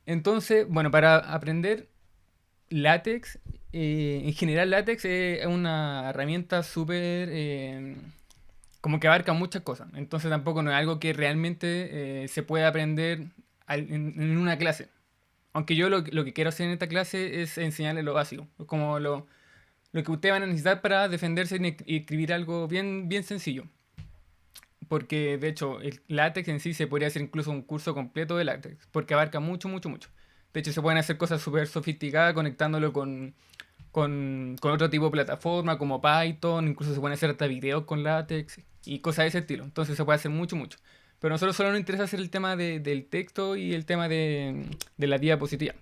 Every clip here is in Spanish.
Entonces, bueno, para aprender látex, en general látex es una herramienta súper, como que abarca muchas cosas. Entonces tampoco no es algo que realmente se pueda aprender en una clase. Aunque yo lo que quiero hacer en esta clase es enseñarles lo básico, como lo que ustedes van a necesitar para defenderse y escribir algo bien, bien sencillo. Porque de hecho el látex en sí se podría hacer incluso un curso completo de látex, porque abarca mucho, mucho, mucho. De hecho se pueden hacer cosas súper sofisticadas conectándolo con otro tipo de plataforma como Python, incluso se pueden hacer hasta videos con látex y cosas de ese estilo. Entonces se puede hacer mucho, mucho. Pero a nosotros solo nos interesa hacer el tema del texto y el tema de la diapositiva.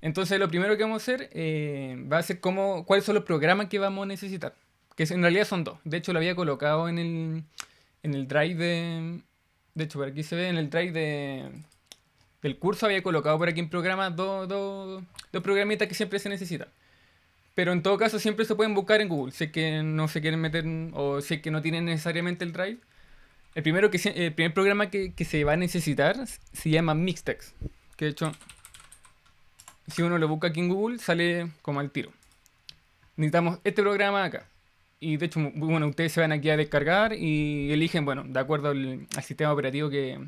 Entonces lo primero que vamos a hacer va a ser cuáles son los programas que vamos a necesitar. En realidad son dos. De hecho lo había colocado en el drive De hecho, por aquí se ve en el drive del curso había colocado por aquí en programa dos programitas que siempre se necesitan. Pero en todo caso siempre se pueden buscar en Google. Si es que no se quieren meter o si es que no tienen necesariamente el drive. El primer programa que se va a necesitar se llama Mixtex. Que de hecho, si uno lo busca aquí en Google, sale como al tiro. Necesitamos este programa acá. Y de hecho, bueno, ustedes se van aquí a descargar y eligen, bueno, de acuerdo al sistema operativo que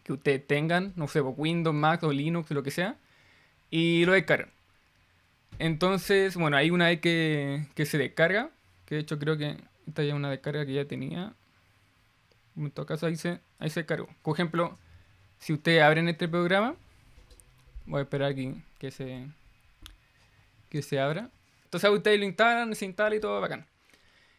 ustedes tengan, no sé, pues, Windows, Mac o Linux, lo que sea, y lo descargan. Entonces, bueno, hay una vez que se descarga, que de hecho creo que esta ya es una descarga que ya tenía. En todo caso, ahí se descargó. Por ejemplo, si ustedes abren este programa, voy a esperar aquí que se abra. Entonces ustedes lo instalan, se instala y todo bacán.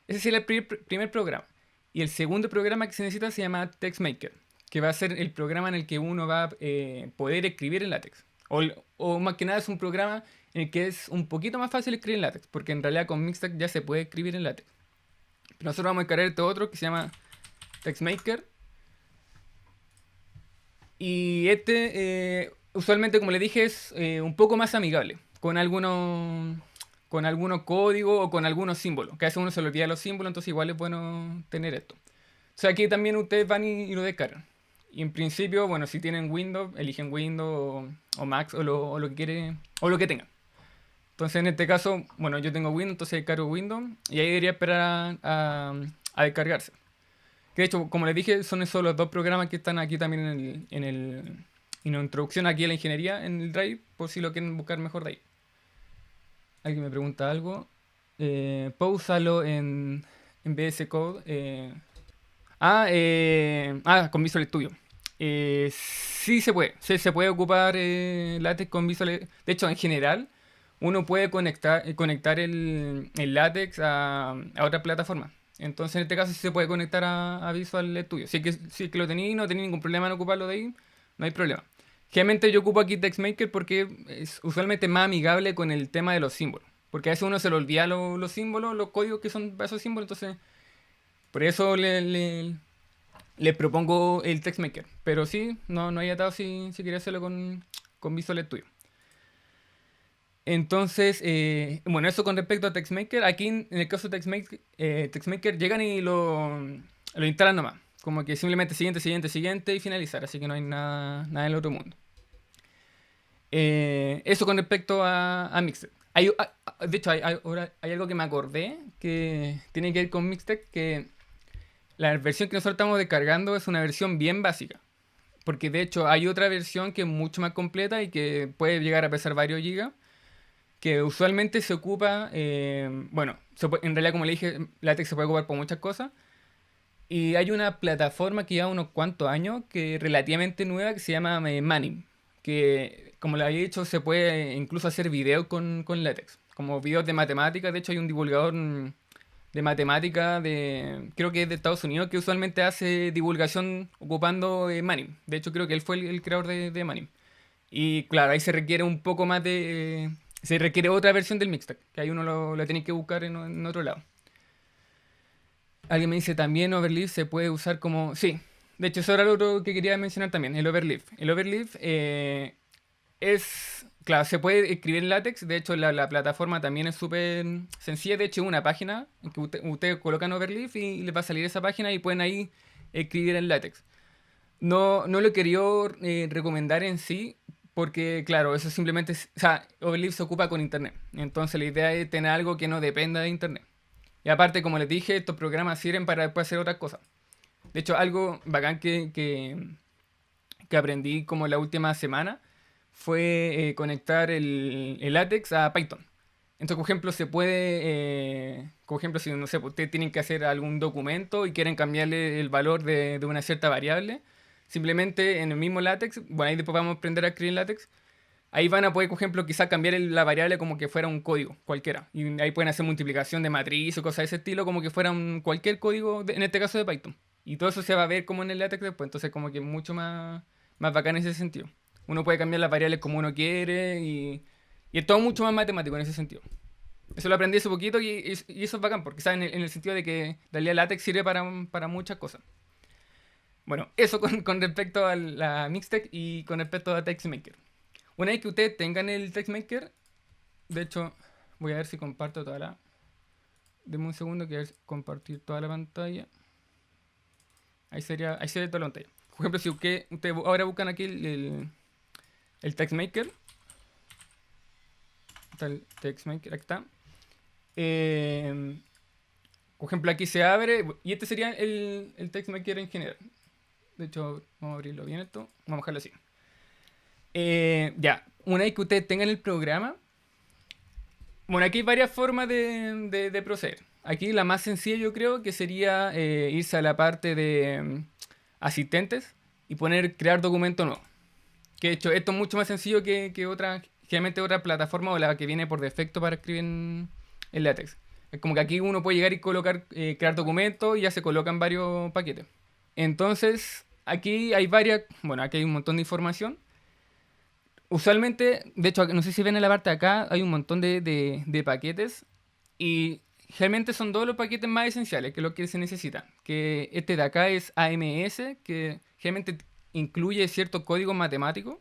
Ese sería el primer programa. Y el segundo programa que se necesita se llama TextMaker, que va a ser el programa en el que uno va a poder escribir en LaTeX. O más que nada es un programa en el que es un poquito más fácil escribir en LaTeX, porque en realidad con Mixtex ya se puede escribir en LaTeX. Pero nosotros vamos a descargar este otro que se llama TextMaker. Y usualmente, como le dije, es un poco más amigable, con algunos códigos o con algunos símbolos. Que a veces uno se le olvida los símbolos, entonces igual es bueno tener esto. O sea, aquí también ustedes van y lo descargan. Y en principio, bueno, si tienen Windows, eligen Windows o Mac o lo que quieren, o lo que tengan. Entonces, en este caso, bueno, yo tengo Windows, entonces descargo Windows y ahí debería esperar a descargarse. Que de hecho, como les dije, son esos los dos programas que están aquí también en la introducción aquí a la ingeniería en el Drive, por si lo quieren buscar mejor de ahí. Alguien me pregunta algo. ¿Puedo usarlo en VS Code? Con Visual Studio. Sí se puede. Se puede ocupar LaTeX con Visual. De hecho, en general, uno puede conectar el LaTeX a otra plataforma. Entonces, en este caso, sí se puede conectar a Visual Studio. Si es que lo tenéis, no tenéis ningún problema en ocuparlo de ahí, no hay problema. Generalmente yo ocupo aquí TextMaker porque es usualmente más amigable con el tema de los símbolos. Porque a veces uno se le olvida los símbolos, los códigos que son para esos símbolos, entonces por eso le propongo el TextMaker. Pero sí, no hay atado si quería hacerlo con Visual Studio. Entonces, bueno, eso con respecto a TextMaker. Aquí en el caso de TextMaker llegan y lo instalan nomás. Como que simplemente siguiente, siguiente, siguiente y finalizar. Así que no hay nada del otro mundo. Eso con respecto a Mixed. De hecho, ahora hay algo que me acordé que tiene que ver con Mixed, que la versión que nosotros estamos descargando es una versión bien básica. Porque de hecho hay otra versión que es mucho más completa y que puede llegar a pesar varios gigas. Que usualmente se ocupa, bueno, en realidad como le dije, LaTeX se puede ocupar por muchas cosas. Y hay una plataforma que lleva unos cuantos años, que es relativamente nueva, que se llama Manim. Que, como le había dicho, se puede incluso hacer videos con LaTeX. Como videos de matemáticas. De hecho, hay un divulgador de matemática creo que es de Estados Unidos, que usualmente hace divulgación ocupando Manim. De hecho, creo que él fue el creador de Manim. Y claro, ahí se requiere un poco más se requiere otra versión del Mixtac, que ahí uno lo tiene que buscar en otro lado. Alguien me dice también Overleaf se puede usar como. Sí, de hecho, eso era lo otro que quería mencionar también, el Overleaf. El Overleaf es. Claro, se puede escribir en látex. De hecho, la plataforma también es súper sencilla. De hecho, una página en que ustedes colocan Overleaf y les va a salir esa página y pueden ahí escribir en látex. No lo quería recomendar en sí, Porque, claro, eso simplemente o sea, Overleaf se ocupa con internet. Entonces la idea es tener algo que no dependa de internet. Y aparte, como les dije, estos programas sirven para después hacer otras cosas. De hecho, algo bacán que aprendí como la última semana fue conectar el LaTeX a Python. Entonces, por ejemplo, se puede, por ejemplo, si no sé, pues, ustedes tienen que hacer algún documento y quieren cambiarle el valor de una cierta variable, simplemente en el mismo LaTeX, bueno, ahí después vamos a aprender a escribir en LaTeX, ahí van a poder, por ejemplo, quizás cambiar la variable como que fuera un código cualquiera. Y ahí pueden hacer multiplicación de matriz o cosas de ese estilo, como que fuera cualquier código, en este caso de Python. Y todo eso se va a ver como en el LaTeX después, entonces como que mucho más bacán en ese sentido. Uno puede cambiar las variables como uno quiere y es todo mucho más matemático en ese sentido. Eso lo aprendí hace poquito y eso es bacán, porque ¿sabes? En el sentido de que en realidad LaTeX sirve para muchas cosas. Bueno, eso con respecto a la Mixtec y con respecto a TextMaker. Una vez que ustedes tengan el TextMaker, de hecho, voy a ver si comparto toda la... Deme un segundo que voy a compartir toda la pantalla. Ahí sería toda la pantalla. Por ejemplo, si ustedes ahora buscan aquí el TextMaker. Está el TextMaker, aquí está. Eh, por ejemplo, aquí se abre y este sería el TextMaker en general. De hecho, vamos a abrirlo bien esto. Vamos a dejarlo así. Ya, una vez que ustedes tengan el programa, bueno, aquí hay varias formas de proceder. Aquí la más sencilla yo creo que sería irse a la parte de asistentes y poner crear documento nuevo. Que de hecho esto es mucho más sencillo que otra, generalmente otra plataforma o la que viene por defecto para escribir en LaTeX. Es como que aquí uno puede llegar y colocar, crear documentos y ya se colocan varios paquetes. Entonces, aquí hay varias, bueno, aquí hay un montón de información. Usualmente, de hecho, no sé si ven en la parte de acá, hay un montón de paquetes y realmente son todos los paquetes más esenciales, que es lo que se necesita. Que este de acá es AMS, que realmente incluye ciertos códigos matemáticos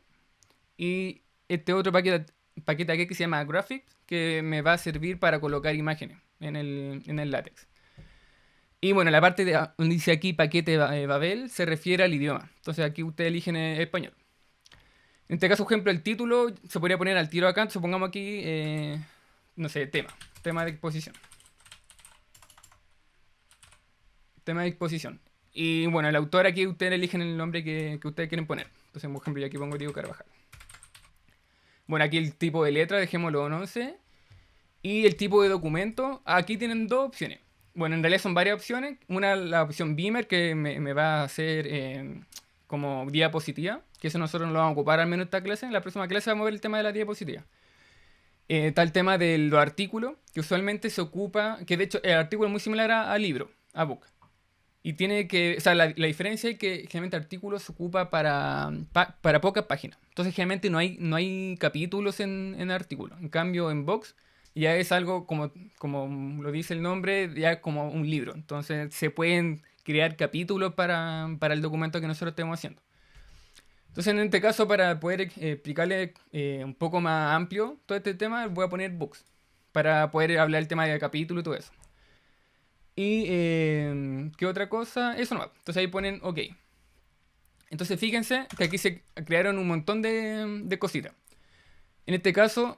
y este otro paquete aquí que se llama Graphics, que me va a servir para colocar imágenes en el látex. Y bueno, la parte donde dice aquí paquete Babel se refiere al idioma. Entonces aquí ustedes eligen español. En este caso, por ejemplo, el título se podría poner al tiro acá. Supongamos aquí, no sé, tema de exposición. Tema de exposición. Y bueno, el autor aquí ustedes eligen el nombre que ustedes quieren poner. Entonces, por ejemplo, yo aquí pongo Diego Carvajal. Bueno, aquí el tipo de letra, dejémoslo en 11. Y el tipo de documento, aquí tienen dos opciones. Bueno, en realidad son varias opciones. Una, la opción Beamer, que me va a hacer como diapositiva, que eso nosotros no lo vamos a ocupar al menos en esta clase. En la próxima clase vamos a ver el tema de la diapositiva. Está el tema de los artículos, que usualmente se ocupa, que de hecho el artículo es muy similar a libro, a book. Y tiene que, o sea, la diferencia es que generalmente artículos se ocupa para pocas páginas. Entonces generalmente no hay capítulos en artículos. En cambio en Box ya es algo como lo dice el nombre, ya es como un libro. Entonces se pueden crear capítulos para el documento que nosotros estemos haciendo. Entonces en este caso para poder explicarle un poco más amplio todo este tema voy a poner Books. Para poder hablar el tema de capítulo y todo eso. Y ¿qué otra cosa? Eso no va. Entonces ahí ponen OK. Entonces fíjense que aquí se crearon un montón de cositas. En este caso,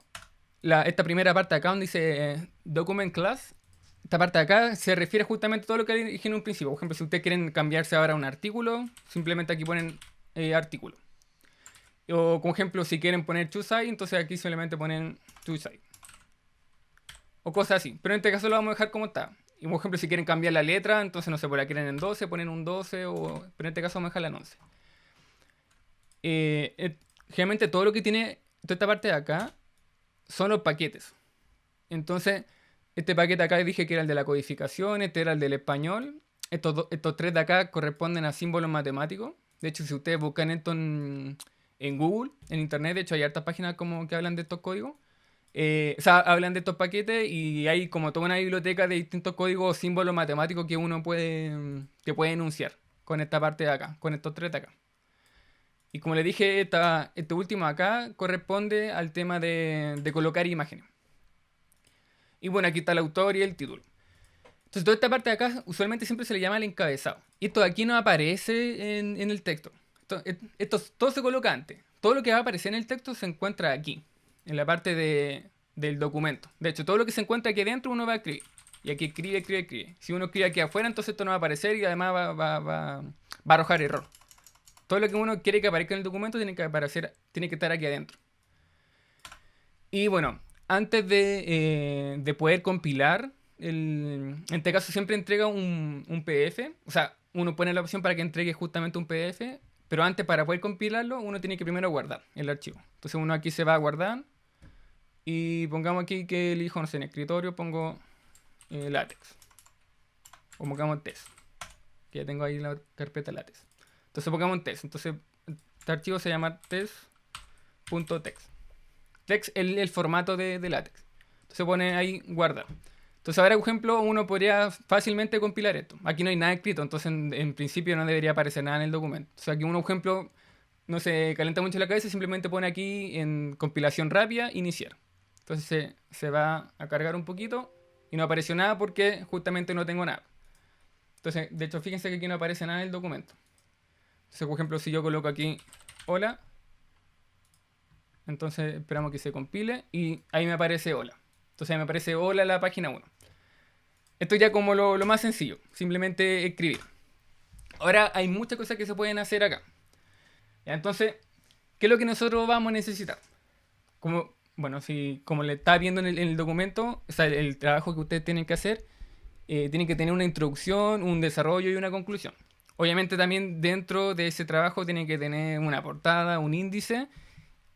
esta primera parte acá donde dice Document Class, esta parte de acá se refiere justamente a todo lo que dije en un principio. Por ejemplo, si ustedes quieren cambiarse ahora a un artículo, simplemente aquí ponen artículo. O como ejemplo, si quieren poner TwoSide, entonces aquí simplemente ponen TwoSide. O cosas así. Pero en este caso lo vamos a dejar como está. Y por ejemplo, si quieren cambiar la letra, entonces no sé, por la quieren en 12, ponen un 12, pero en este caso vamos a dejarla en 11. Generalmente todo lo que tiene toda esta parte de acá son los paquetes. Entonces, este paquete acá dije que era el de la codificación, este era el del español. Estos tres de acá corresponden a símbolos matemáticos. De hecho, si ustedes buscan esto en Google, en Internet, de hecho hay hartas páginas como que hablan de estos códigos. O sea, hablan de estos paquetes y hay como toda una biblioteca de distintos códigos o símbolos matemáticos que uno puede enunciar con esta parte de acá, con estos tres de acá. Y como le dije, este último acá corresponde al tema de colocar imágenes. Y bueno, aquí está el autor y el título. Entonces, toda esta parte de acá usualmente siempre se le llama el encabezado. Y esto de aquí no aparece en el texto. Esto todo se coloca antes. todo lo que va a aparecer en el texto se encuentra aquí, en la parte del documento. De hecho, todo lo que se encuentra aquí adentro uno va a escribir. Y aquí escribe, escribe, escribe. Si uno escribe aquí afuera, entonces esto no va a aparecer y además va a arrojar error. Todo lo que uno quiere que aparezca en el documento tiene que aparecer, tiene que estar aquí adentro. Y bueno, antes de poder compilar, en este caso siempre entrega un PDF. O sea, uno pone la opción para que entregue justamente un PDF. Pero antes, para poder compilarlo, uno tiene que primero guardar el archivo. Entonces uno aquí se va a guardar. Y pongamos aquí que elijo, no sé, en escritorio pongo látex. O pongamos test. Que ya tengo ahí la carpeta látex. Entonces pongamos test. Entonces este archivo se llama test.txt. Text es el formato de látex. Entonces pone ahí guardar. Entonces ahora, por ejemplo, uno podría fácilmente compilar esto. Aquí no hay nada escrito, entonces en principio no debería aparecer nada en el documento. O sea, aquí un ejemplo no se calienta mucho la cabeza, simplemente pone aquí en compilación rápida, iniciar. Entonces se va a cargar un poquito y no apareció nada porque justamente no tengo nada. Entonces, de hecho, fíjense que aquí no aparece nada en el documento. Entonces, por ejemplo, si yo coloco aquí hola, entonces esperamos que se compile y ahí me aparece hola. Entonces ahí me aparece hola la página 1. Esto ya como lo más sencillo, simplemente escribir. Ahora hay muchas cosas que se pueden hacer acá. ¿Ya? Entonces, ¿qué es lo que nosotros vamos a necesitar? Como, bueno, si, como le está viendo en el documento, o sea, el trabajo que ustedes tienen que hacer, tiene que tener una introducción, un desarrollo y una conclusión. Obviamente también dentro de ese trabajo tiene que tener una portada, un índice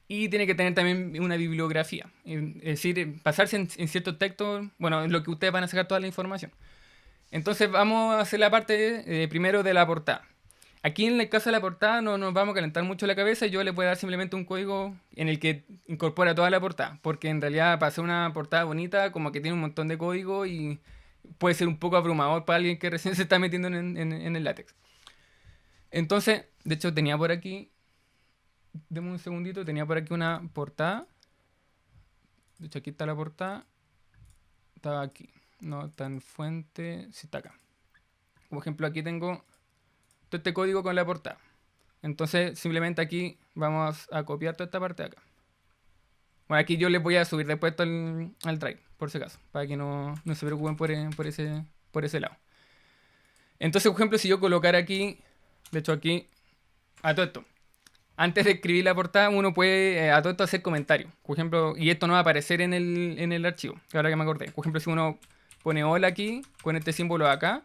y tiene que tener también una bibliografía. Es decir, basarse en ciertos textos, bueno, en lo que ustedes van a sacar toda la información. Entonces vamos a hacer la parte primero de la portada. Aquí en el caso de la portada no nos vamos a calentar mucho la cabeza. Yo le voy a dar simplemente un código en el que incorpora toda la portada. Porque en realidad para hacer una portada bonita como que tiene un montón de código y puede ser un poco abrumador para alguien que recién se está metiendo en el látex. Entonces, de hecho tenía por aquí, deme un segundito, tenía por aquí una portada. De hecho aquí está la portada. Estaba aquí. No está en fuente. Sí está acá. Como ejemplo aquí tengo todo este código con la portada. Entonces simplemente aquí vamos a copiar toda esta parte de acá. Bueno, aquí yo les voy a subir después esto al drive, por si acaso, para que no se preocupen por ese lado. Entonces, por ejemplo, si yo colocara aquí, de hecho aquí, a todo esto, antes de escribir la portada, uno puede a todo esto hacer comentarios. Por ejemplo, y esto no va a aparecer en el archivo, que ahora que me acordé. Por ejemplo, si uno pone hola aquí, con este símbolo de acá,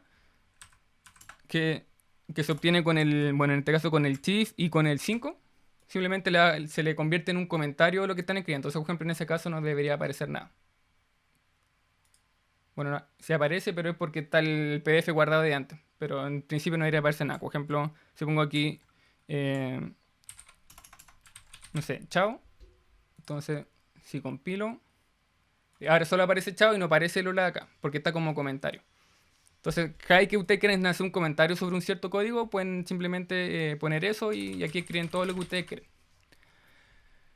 que se obtiene con bueno, en este caso con el shift y con el 5, simplemente se le convierte en un comentario lo que están escribiendo. Entonces, por ejemplo, en ese caso no debería aparecer nada. Bueno, no, sí aparece, pero es porque está el PDF guardado de antes. Pero en principio no debería aparecer nada. Por ejemplo, si pongo aquí, eh, no sé, chao. Entonces, si compilo, ahora solo aparece chao y no aparece el hola acá, porque está como comentario. Entonces, cada vez que ustedes quieren hacer un comentario sobre un cierto código, pueden simplemente poner eso y aquí escriben todo lo que ustedes quieren.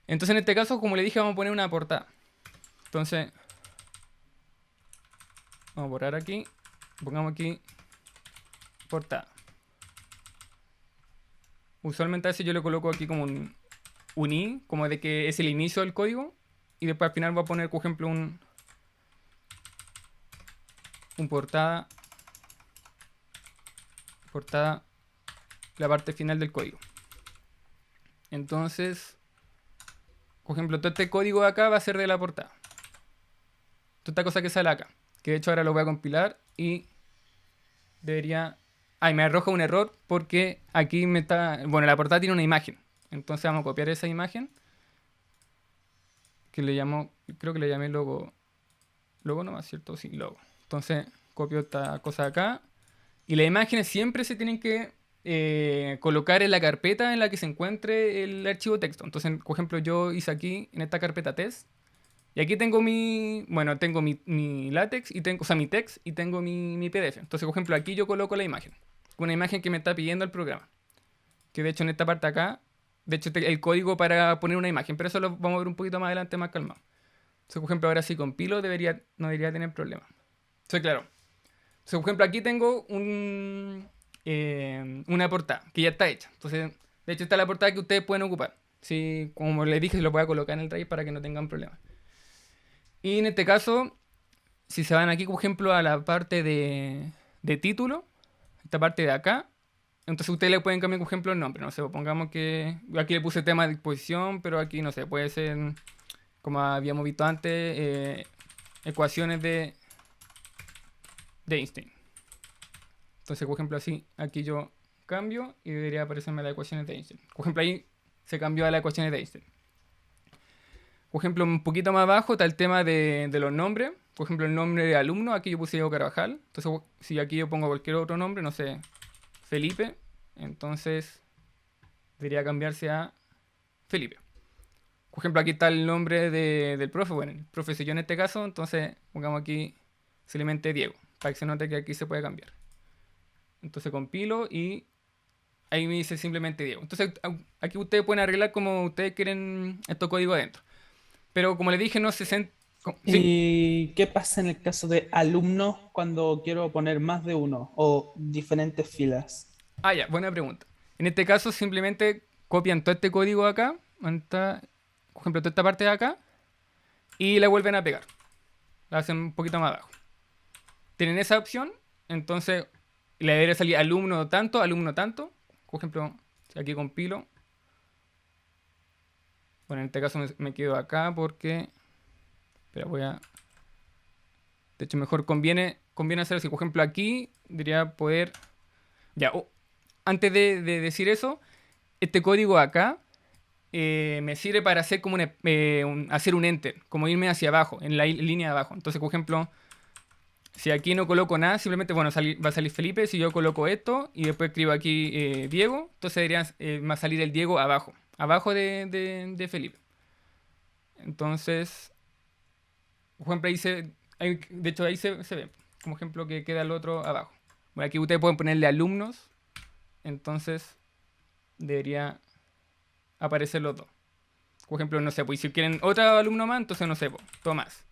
Entonces, en este caso, como le dije, vamos a poner una portada. Entonces, vamos a borrar aquí. Pongamos aquí portada. Usualmente a veces yo le coloco aquí como un i, como de que es el inicio del código. Y después al final voy a poner, por ejemplo, un portada. Portada, la parte final del código. Entonces, por ejemplo, todo este código de acá va a ser de la portada. Toda esta cosa que sale acá. Que de hecho ahora lo voy a compilar y debería... Ay, me arroja un error porque aquí me está... Bueno, la portada tiene una imagen. Entonces vamos a copiar esa imagen. Que le llamo... Creo que le llamé logo. Logo nomás, ¿cierto? Sí, logo. Entonces copio esta cosa de acá. Y las imágenes siempre se tienen que colocar en la carpeta en la que se encuentre el archivo texto. Entonces, por ejemplo, yo hice aquí en esta carpeta test. Y aquí tengo bueno, tengo mi látex y tengo, o sea, mi text y tengo mi PDF. Entonces, por ejemplo, aquí yo coloco la imagen. Una imagen que me está pidiendo el programa. Que de hecho en esta parte acá, de hecho el código para poner una imagen. Pero eso lo vamos a ver un poquito más adelante, más calmado. Entonces, por ejemplo, ahora si compilo no debería tener problema. Entonces, claro. Entonces, por ejemplo, aquí tengo una portada que ya está hecha. Entonces, de hecho, esta es la portada que ustedes pueden ocupar. Sí, como les dije, lo voy a colocar en el drive para que no tengan problemas. Y en este caso, si se van aquí, por ejemplo, a la parte de título, esta parte de acá, entonces ustedes le pueden cambiar, por ejemplo, el nombre. No sé, pongamos que aquí le puse tema de disposición, pero aquí, no sé, puede ser, como habíamos visto antes, ecuaciones de Einstein. Entonces, por ejemplo, así, aquí yo cambio y debería aparecerme las ecuaciones de Einstein. Por ejemplo, ahí se cambió a las ecuaciones de Einstein. Por ejemplo, un poquito más abajo está el tema de los nombres. Por ejemplo, el nombre de alumno, aquí yo puse Diego Carvajal. Entonces, si aquí yo pongo cualquier otro nombre, no sé, Felipe, entonces debería cambiarse a Felipe. Por ejemplo, aquí está el nombre del profe. Bueno, el profe soy yo en este caso, entonces pongamos aquí simplemente Diego, para que se note que aquí se puede cambiar. Entonces compilo y ahí me dice simplemente Diego. Entonces aquí ustedes pueden arreglar como ustedes quieren estos códigos adentro. Pero como les dije, no se... ¿Sí? ¿Y qué pasa en el caso de alumnos cuando quiero poner más de uno o diferentes filas? Ah, ya, buena pregunta. En este caso simplemente copian todo este código de acá, por ejemplo, toda esta parte de acá, y la vuelven a pegar. La hacen un poquito más abajo. Tienen esa opción, entonces le debería salir alumno tanto, alumno tanto. Por ejemplo, si aquí compilo. Bueno, en este caso me quedo acá porque... Pero voy a... De hecho, mejor conviene hacer así. Por ejemplo, aquí diría poder... Ya, antes de decir eso, este código acá me sirve para hacer como hacer un enter, como irme hacia abajo, en la línea de abajo. Entonces, por ejemplo, si aquí no coloco nada, simplemente, bueno, va a salir Felipe. Si yo coloco esto y después escribo aquí Diego, entonces debería va a salir el Diego abajo, abajo de Felipe. Entonces, por ejemplo, de hecho ahí se ve, como ejemplo que queda el otro abajo. Bueno, aquí ustedes pueden ponerle alumnos, entonces debería aparecer los dos. Por ejemplo, no sé, pues si quieren otro alumno más, entonces no sé, pues, Tomás.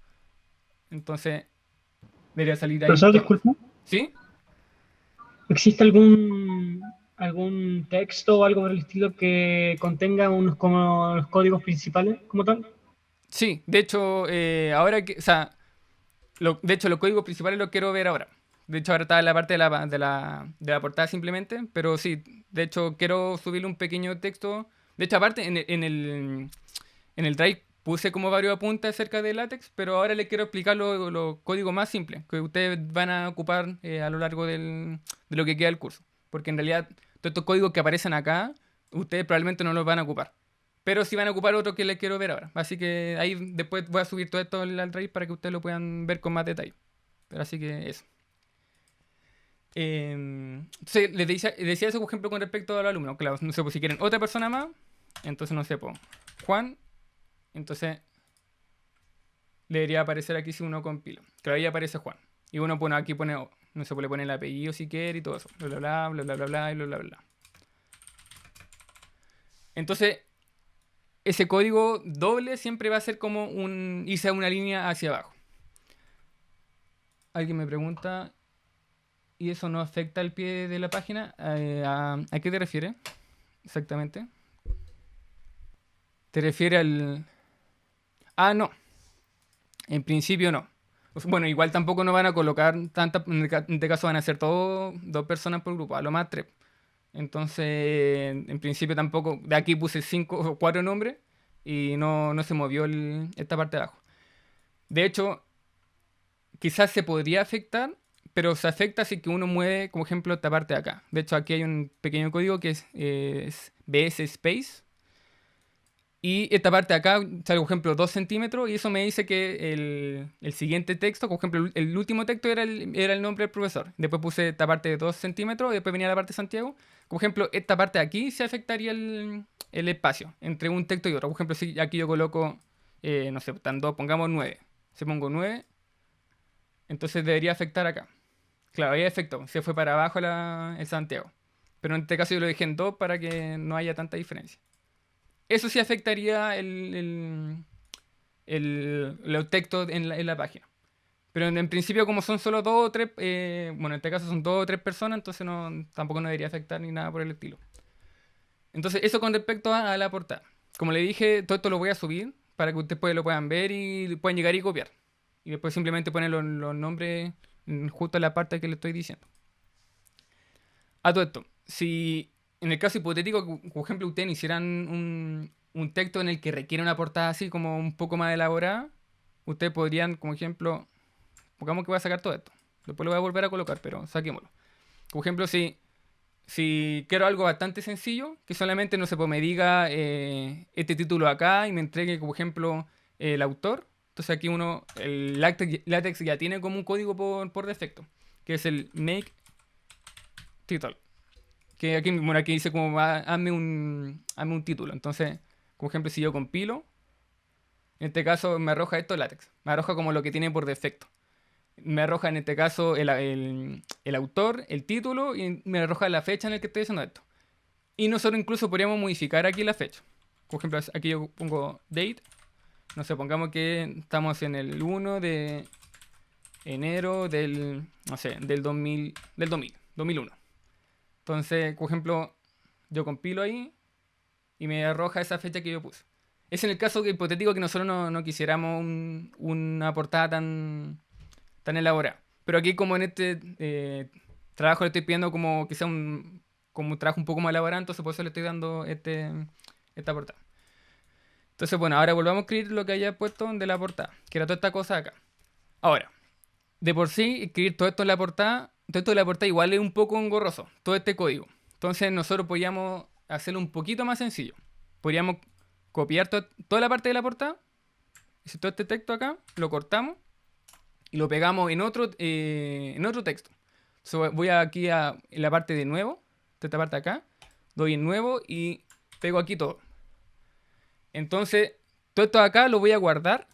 Entonces debería salir ahí Profesor, Tomás. disculpa, ¿Sí? ¿existe algún texto o algo por el estilo que contenga unos como los códigos principales como tal? Sí, de hecho, ahora que, o sea, de hecho los códigos principales los quiero ver ahora. De hecho, ahora está en la parte de la portada simplemente, pero sí, de hecho quiero subirle un pequeño texto. De hecho, aparte, en el Drive puse como varios apuntes acerca de LaTeX, pero ahora les quiero explicar los códigos más simples que ustedes van a ocupar a lo largo de lo que queda del curso. Porque en realidad, todos estos códigos que aparecen acá, ustedes probablemente no los van a ocupar. Pero sí van a ocupar otro que les quiero ver ahora. Así que ahí después voy a subir todo esto al Drive para que ustedes lo puedan ver con más detalle. Pero así que eso. Entonces, les decía eso, por ejemplo, con respecto a los alumnos. Claro, no sé, pues si quieren otra persona más, entonces no sé, pues, Juan, entonces le debería aparecer aquí si uno compila. Claro, ahí aparece Juan. Y uno pone, aquí pone, no sé, pues le pone el apellido si quiere y todo eso. Bla, bla, bla, bla, bla, bla, bla, y bla, bla, bla. Entonces, ese código doble siempre va a ser como irse a una línea hacia abajo. Alguien me pregunta, ¿y eso no afecta al pie de la página? ¿A qué te refieres exactamente? ¿Te refieres al...? Ah, no. En principio no. Bueno, igual tampoco nos van a colocar tantas... En este caso van a ser todos dos personas por grupo, a lo más tres. Entonces, en principio tampoco... De aquí puse cinco o cuatro nombres y no se movió esta parte de abajo. De hecho, quizás se podría afectar, pero se afecta si que uno mueve, como ejemplo, esta parte de acá. De hecho, aquí hay un pequeño código que es BS Space. Y esta parte de acá sale, por ejemplo, 2 centímetros y eso me dice que el siguiente texto, por ejemplo, el último texto era el nombre del profesor. Después puse esta parte de 2 centímetros y después venía la parte de Santiago. Por ejemplo, esta parte de aquí se afectaría el espacio entre un texto y otro. Por ejemplo, si aquí yo coloco, no sé, están dos, pongamos 9. Si pongo 9, entonces debería afectar acá. Claro, ahí afectó. Se fue para abajo el Santiago. Pero en este caso yo lo dejé en 2 para que no haya tanta diferencia. Eso sí afectaría los textos en la página. Pero en principio, como son solo dos o tres, bueno, en este caso son dos o tres personas, entonces tampoco nos debería afectar ni nada por el estilo. Entonces, eso con respecto a la portada. como le dije, todo esto lo voy a subir para que ustedes lo puedan ver y puedan llegar y copiar. Y después simplemente poner los nombres justo en la parte que le estoy diciendo. A todo esto, si en el caso hipotético, por ejemplo, ustedes hicieran un texto en el que requiere una portada así como un poco más elaborada, ustedes podrían, como ejemplo, pongamos que voy a sacar todo esto. Después lo voy a volver a colocar, pero saquémoslo. Por ejemplo, si quiero algo bastante sencillo, que solamente, no sé, pues me diga este título acá y me entregue, por ejemplo, el autor. Entonces aquí el LaTeX ya tiene como un código por defecto, que es el make title. Que aquí, bueno, aquí dice como hazme un título. Entonces, por ejemplo, si yo compilo, en este caso me arroja esto LaTeX. Me arroja como lo que tiene por defecto. Me arroja en este caso el autor, el título y me arroja la fecha en la que estoy haciendo esto. Y nosotros incluso podríamos modificar aquí la fecha. Por ejemplo, aquí yo pongo date. No sé, pongamos que estamos en el 1 de enero no sé, del 2001. Entonces, por ejemplo, yo compilo ahí y me arroja esa fecha que yo puse. Es en el caso hipotético que nosotros no quisiéramos una portada tan elaborada. Pero aquí como en este trabajo le estoy pidiendo como que sea como un trabajo un poco más elaborado, entonces por eso le estoy dando esta portada. Entonces, bueno, ahora volvamos a escribir lo que haya puesto de la portada, que era toda esta cosa acá. Ahora, de por sí, escribir todo esto en la portada, todo esto de la portada igual es un poco engorroso, todo este código. Entonces nosotros podríamos hacerlo un poquito más sencillo. Podríamos copiar toda la parte de la portada, y todo este texto acá, lo cortamos y lo pegamos en otro texto. Entonces voy aquí en la parte de nuevo, esta parte acá, doy en nuevo y pego aquí todo. Entonces, todo esto acá lo voy a guardar.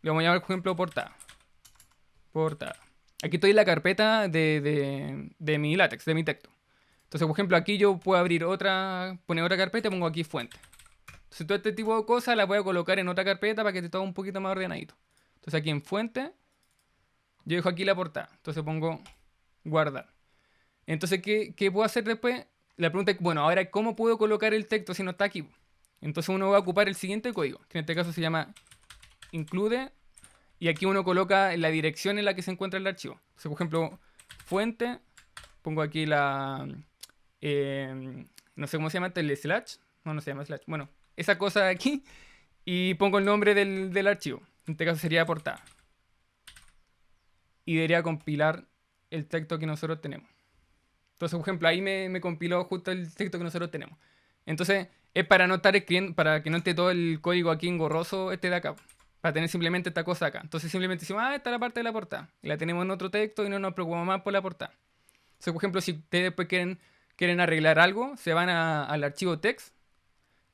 Le vamos a llamar, por ejemplo, portada. Portada. Aquí estoy en la carpeta de mi LaTeX, de mi texto. Entonces, por ejemplo, aquí yo puedo poner otra carpeta y pongo aquí fuente. Entonces, todo este tipo de cosas las voy a colocar en otra carpeta para que esté todo un poquito más ordenadito. Entonces, aquí en fuente, yo dejo aquí la portada. Entonces, pongo guardar. Entonces, ¿qué puedo hacer después? La pregunta es, bueno, ahora, ¿cómo puedo colocar el texto si no está aquí? Entonces, uno va a ocupar el siguiente código, que en este caso se llama include. Y aquí uno coloca la dirección en la que se encuentra el archivo. Entonces, por ejemplo, fuente, pongo aquí no sé cómo se llama, el slash. No se llama slash. Bueno, esa cosa de aquí. Y pongo el nombre del archivo. En este caso sería portada. Y debería compilar el texto que nosotros tenemos. Entonces, por ejemplo, ahí me compiló justo el texto que nosotros tenemos. Entonces, es para no estar escribiendo, para que no esté todo el código aquí engorroso de acá. Para tener simplemente esta cosa acá. Entonces simplemente decimos, esta es la parte de la portada. Y la tenemos en otro texto y no nos preocupamos más por la portada. Entonces, por ejemplo, si ustedes después quieren arreglar algo, se van al archivo text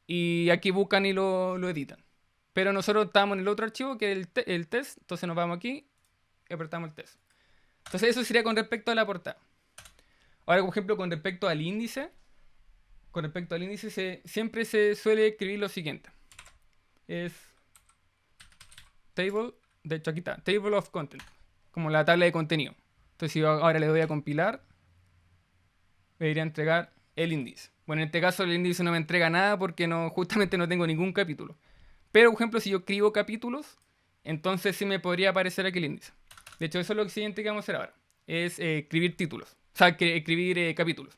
y aquí buscan y lo editan. Pero nosotros estamos en el otro archivo que es el test. Entonces nos vamos aquí y apretamos el test. Entonces eso sería con respecto a la portada. Ahora, por ejemplo, con respecto al índice. Siempre se suele escribir lo siguiente. Es table, de hecho aquí está, table of content, como la tabla de contenido. Entonces si yo ahora le doy a compilar, me debería entregar el índice. Bueno, en este caso el índice no me entrega nada porque justamente no tengo ningún capítulo. Pero, por ejemplo, si yo escribo capítulos, entonces sí me podría aparecer aquí el índice. De hecho, eso es lo siguiente que vamos a hacer ahora. Es escribir títulos. O sea, escribir capítulos.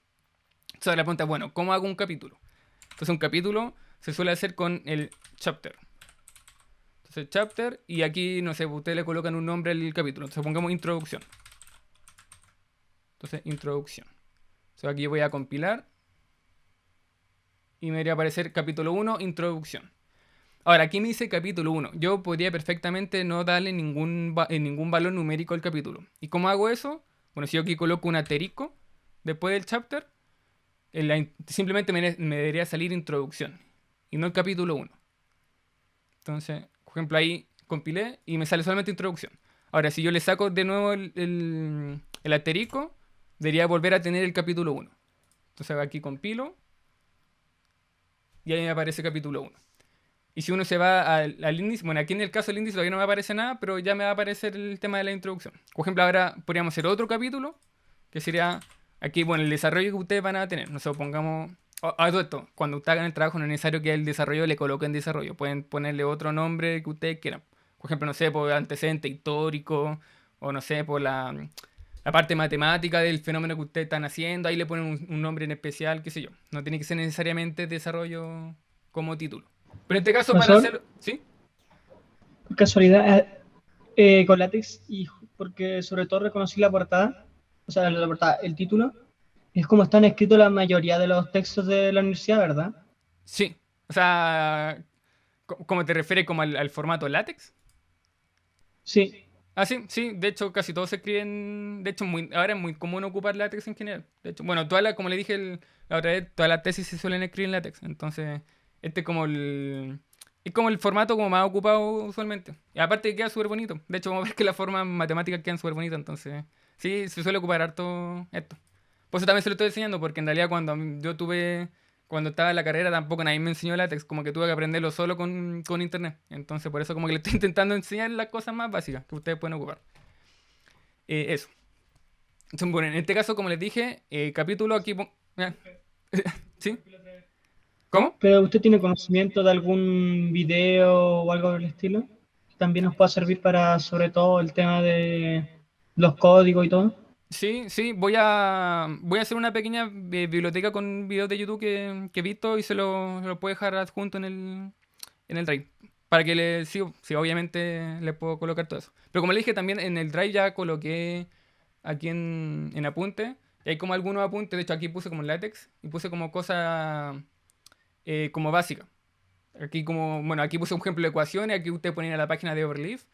Entonces la pregunta es, bueno, ¿cómo hago un capítulo? Entonces un capítulo se suele hacer con el chapter. Entonces chapter, y aquí, no sé, ustedes le colocan un nombre al capítulo. Entonces pongamos introducción. Entonces, introducción. Entonces aquí voy a compilar. Y me debería aparecer capítulo 1, introducción. Ahora, aquí me dice capítulo 1. Yo podría perfectamente no darle ningún valor numérico al capítulo. ¿Y cómo hago eso? Bueno, si yo aquí coloco un asterisco después del chapter, simplemente me debería salir introducción y no el capítulo 1. Entonces, por ejemplo, ahí compilé y me sale solamente introducción. Ahora, si yo le saco de nuevo el asterisco, debería volver a tener el capítulo 1. Entonces aquí compilo y ahí me aparece capítulo 1. Y si uno se va al índice, bueno, aquí en el caso del índice todavía no me aparece nada, pero ya me va a aparecer el tema de la introducción. Por ejemplo, ahora podríamos hacer otro capítulo, que sería aquí, bueno, el desarrollo que ustedes van a tener. Nosotros pongamos Todo esto, cuando ustedes hagan el trabajo no es necesario que el desarrollo le coloquen desarrollo. Pueden ponerle otro nombre que ustedes quieran. Por ejemplo, no sé, por antecedente histórico, o no sé, por la parte matemática del fenómeno que ustedes están haciendo. Ahí le ponen un nombre en especial, qué sé yo. No tiene que ser necesariamente desarrollo como título. Pero en este caso, para Profesor, hacerlo... ¿Sí? por casualidad, con látex, y porque sobre todo reconocí la portada, o sea, la portada, el título, es como están escritos la mayoría de los textos de la universidad, ¿verdad? Sí. O sea, ¿cómo te refieres como al formato látex? Sí, Ah, sí, sí, de hecho casi todos se escriben, de hecho ahora es muy común ocupar látex en general. De hecho, bueno, como le dije la otra vez, todas las tesis se suelen escribir en látex, entonces este es como el formato como más ocupado usualmente. Y aparte queda súper bonito, de hecho vamos a ver que las formas matemáticas quedan súper bonitas, entonces sí, se suele ocupar harto esto. Por eso también se lo estoy enseñando, porque en realidad cuando estaba en la carrera tampoco nadie me enseñó látex, como que tuve que aprenderlo solo con internet. Entonces por eso como que le estoy intentando enseñar las cosas más básicas que ustedes pueden ocupar. Eso. Entonces, bueno, en este caso, como les dije, capítulo aquí... ¿Sí? ¿Cómo? pero ¿usted tiene conocimiento de algún video o algo del estilo? Que también nos pueda servir para, sobre todo, el tema de los códigos y todo. Sí, sí, voy a hacer una pequeña biblioteca con videos de YouTube que he visto y se lo puedo dejar adjunto en el Drive. Para que sí, obviamente le puedo colocar todo eso. Pero como le dije, también en el Drive ya coloqué aquí en apunte. Y hay como algunos apuntes, de hecho aquí puse como látex y puse como cosas como básicas. Bueno, aquí puse un ejemplo de ecuaciones, aquí ustedes pueden ir a la página de Overleaf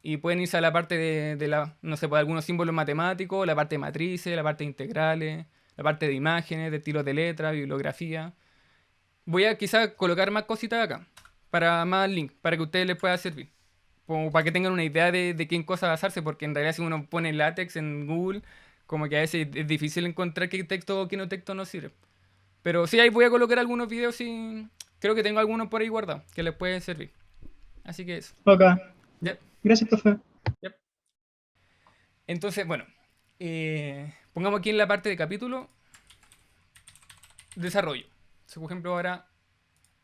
y pueden irse a la parte no sé, pues algunos símbolos matemáticos, la parte de matrices, la parte de integrales, la parte de imágenes, de estilos de letra, bibliografía. Voy a quizás colocar más cositas acá, para más links, para que a ustedes les pueda servir. Como para que tengan una idea de qué en cosa basarse, porque en realidad si uno pone látex en Google, como que a veces es difícil encontrar qué texto o qué no texto no sirve. Pero sí, ahí voy a colocar algunos videos y creo que tengo algunos por ahí guardados que les pueden servir. Así que eso. Ok, Ya, gracias, profe. ya. Entonces, bueno, pongamos aquí en la parte de capítulo, desarrollo. Entonces, por ejemplo, ahora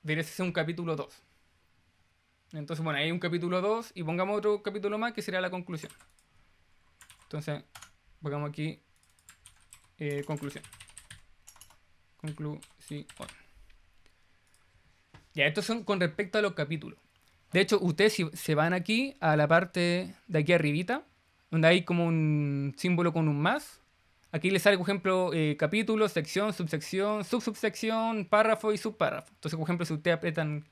debería ser un capítulo 2. Entonces, bueno, ahí hay un capítulo 2 y pongamos otro capítulo más que sería la conclusión. Entonces, pongamos aquí conclusión. Conclusión. Ya, estos son con respecto a los capítulos. De hecho, ustedes si se van aquí a la parte de aquí arribita, donde hay como un símbolo con un más, aquí les sale, por ejemplo, capítulo, sección, subsección, subsubsección, párrafo y subpárrafo. Entonces, por ejemplo, si ustedes apretan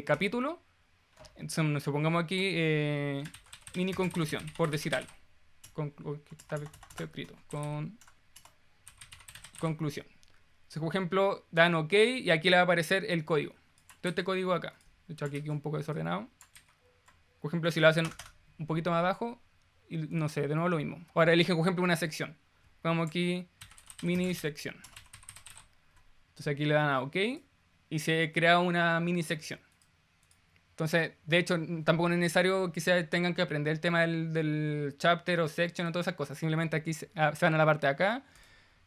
capítulo, entonces supongamos aquí mini conclusión, por decir algo. Está escrito. Conclusión. Entonces, por ejemplo, dan OK y aquí le va a aparecer el código. Todo este código acá. De hecho, aquí un poco desordenado. Por ejemplo, si lo hacen un poquito más abajo, y no sé, de nuevo lo mismo. Ahora eligen, por ejemplo, una sección. Vamos aquí, mini sección. Entonces aquí le dan a OK y se crea una mini sección. Entonces, de hecho, tampoco es necesario que tengan que aprender el tema del chapter o section o todas esas cosas. Simplemente aquí se van a la parte de acá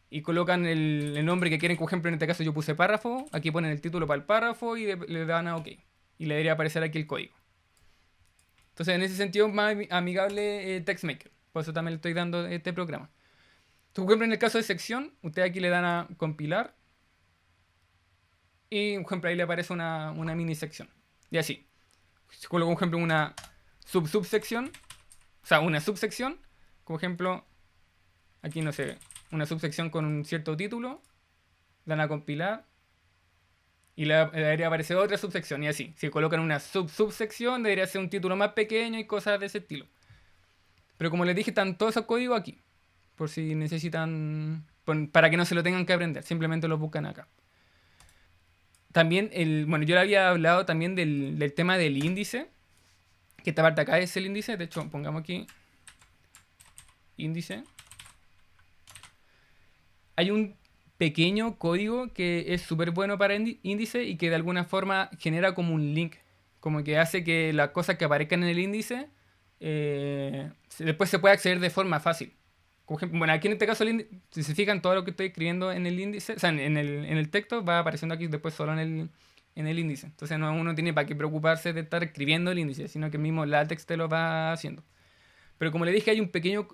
y colocan el nombre que quieren. Por ejemplo, en este caso yo puse párrafo. Aquí ponen el título para el párrafo y le dan a OK. Y le debería aparecer aquí el código. Entonces, en ese sentido, más amigable TextMaker. Por eso también le estoy dando este programa. Entonces, por ejemplo, en el caso de sección, ustedes aquí le dan a compilar. Y, por ejemplo, ahí le aparece una mini sección. Y así. Si coloco, por ejemplo, una subsección. O sea, una subsección. Como ejemplo, aquí no sé, una subsección con un cierto título. Dan a compilar. Y le debería aparecer otra subsección. Y así. Si colocan una subsección, debería ser un título más pequeño y cosas de ese estilo. Pero como les dije, están todos esos códigos aquí. Por si necesitan. Para que no se lo tengan que aprender. Simplemente lo buscan acá. También, bueno, yo le había hablado también del tema del índice. Que esta parte acá es el índice. De hecho, pongamos aquí. Índice. Hay un pequeño código que es súper bueno para índice y que de alguna forma genera como un link. Como que hace que las cosas que aparezcan en el índice después se pueda acceder de forma fácil. Por ejemplo, bueno, aquí en este caso, si se fijan, todo lo que estoy escribiendo en el índice, o sea, en el texto va apareciendo aquí después solo en el índice. Entonces no, uno tiene para qué preocuparse de estar escribiendo el índice, sino que el mismo LaTeX te lo va haciendo. Pero como le dije, hay un pequeño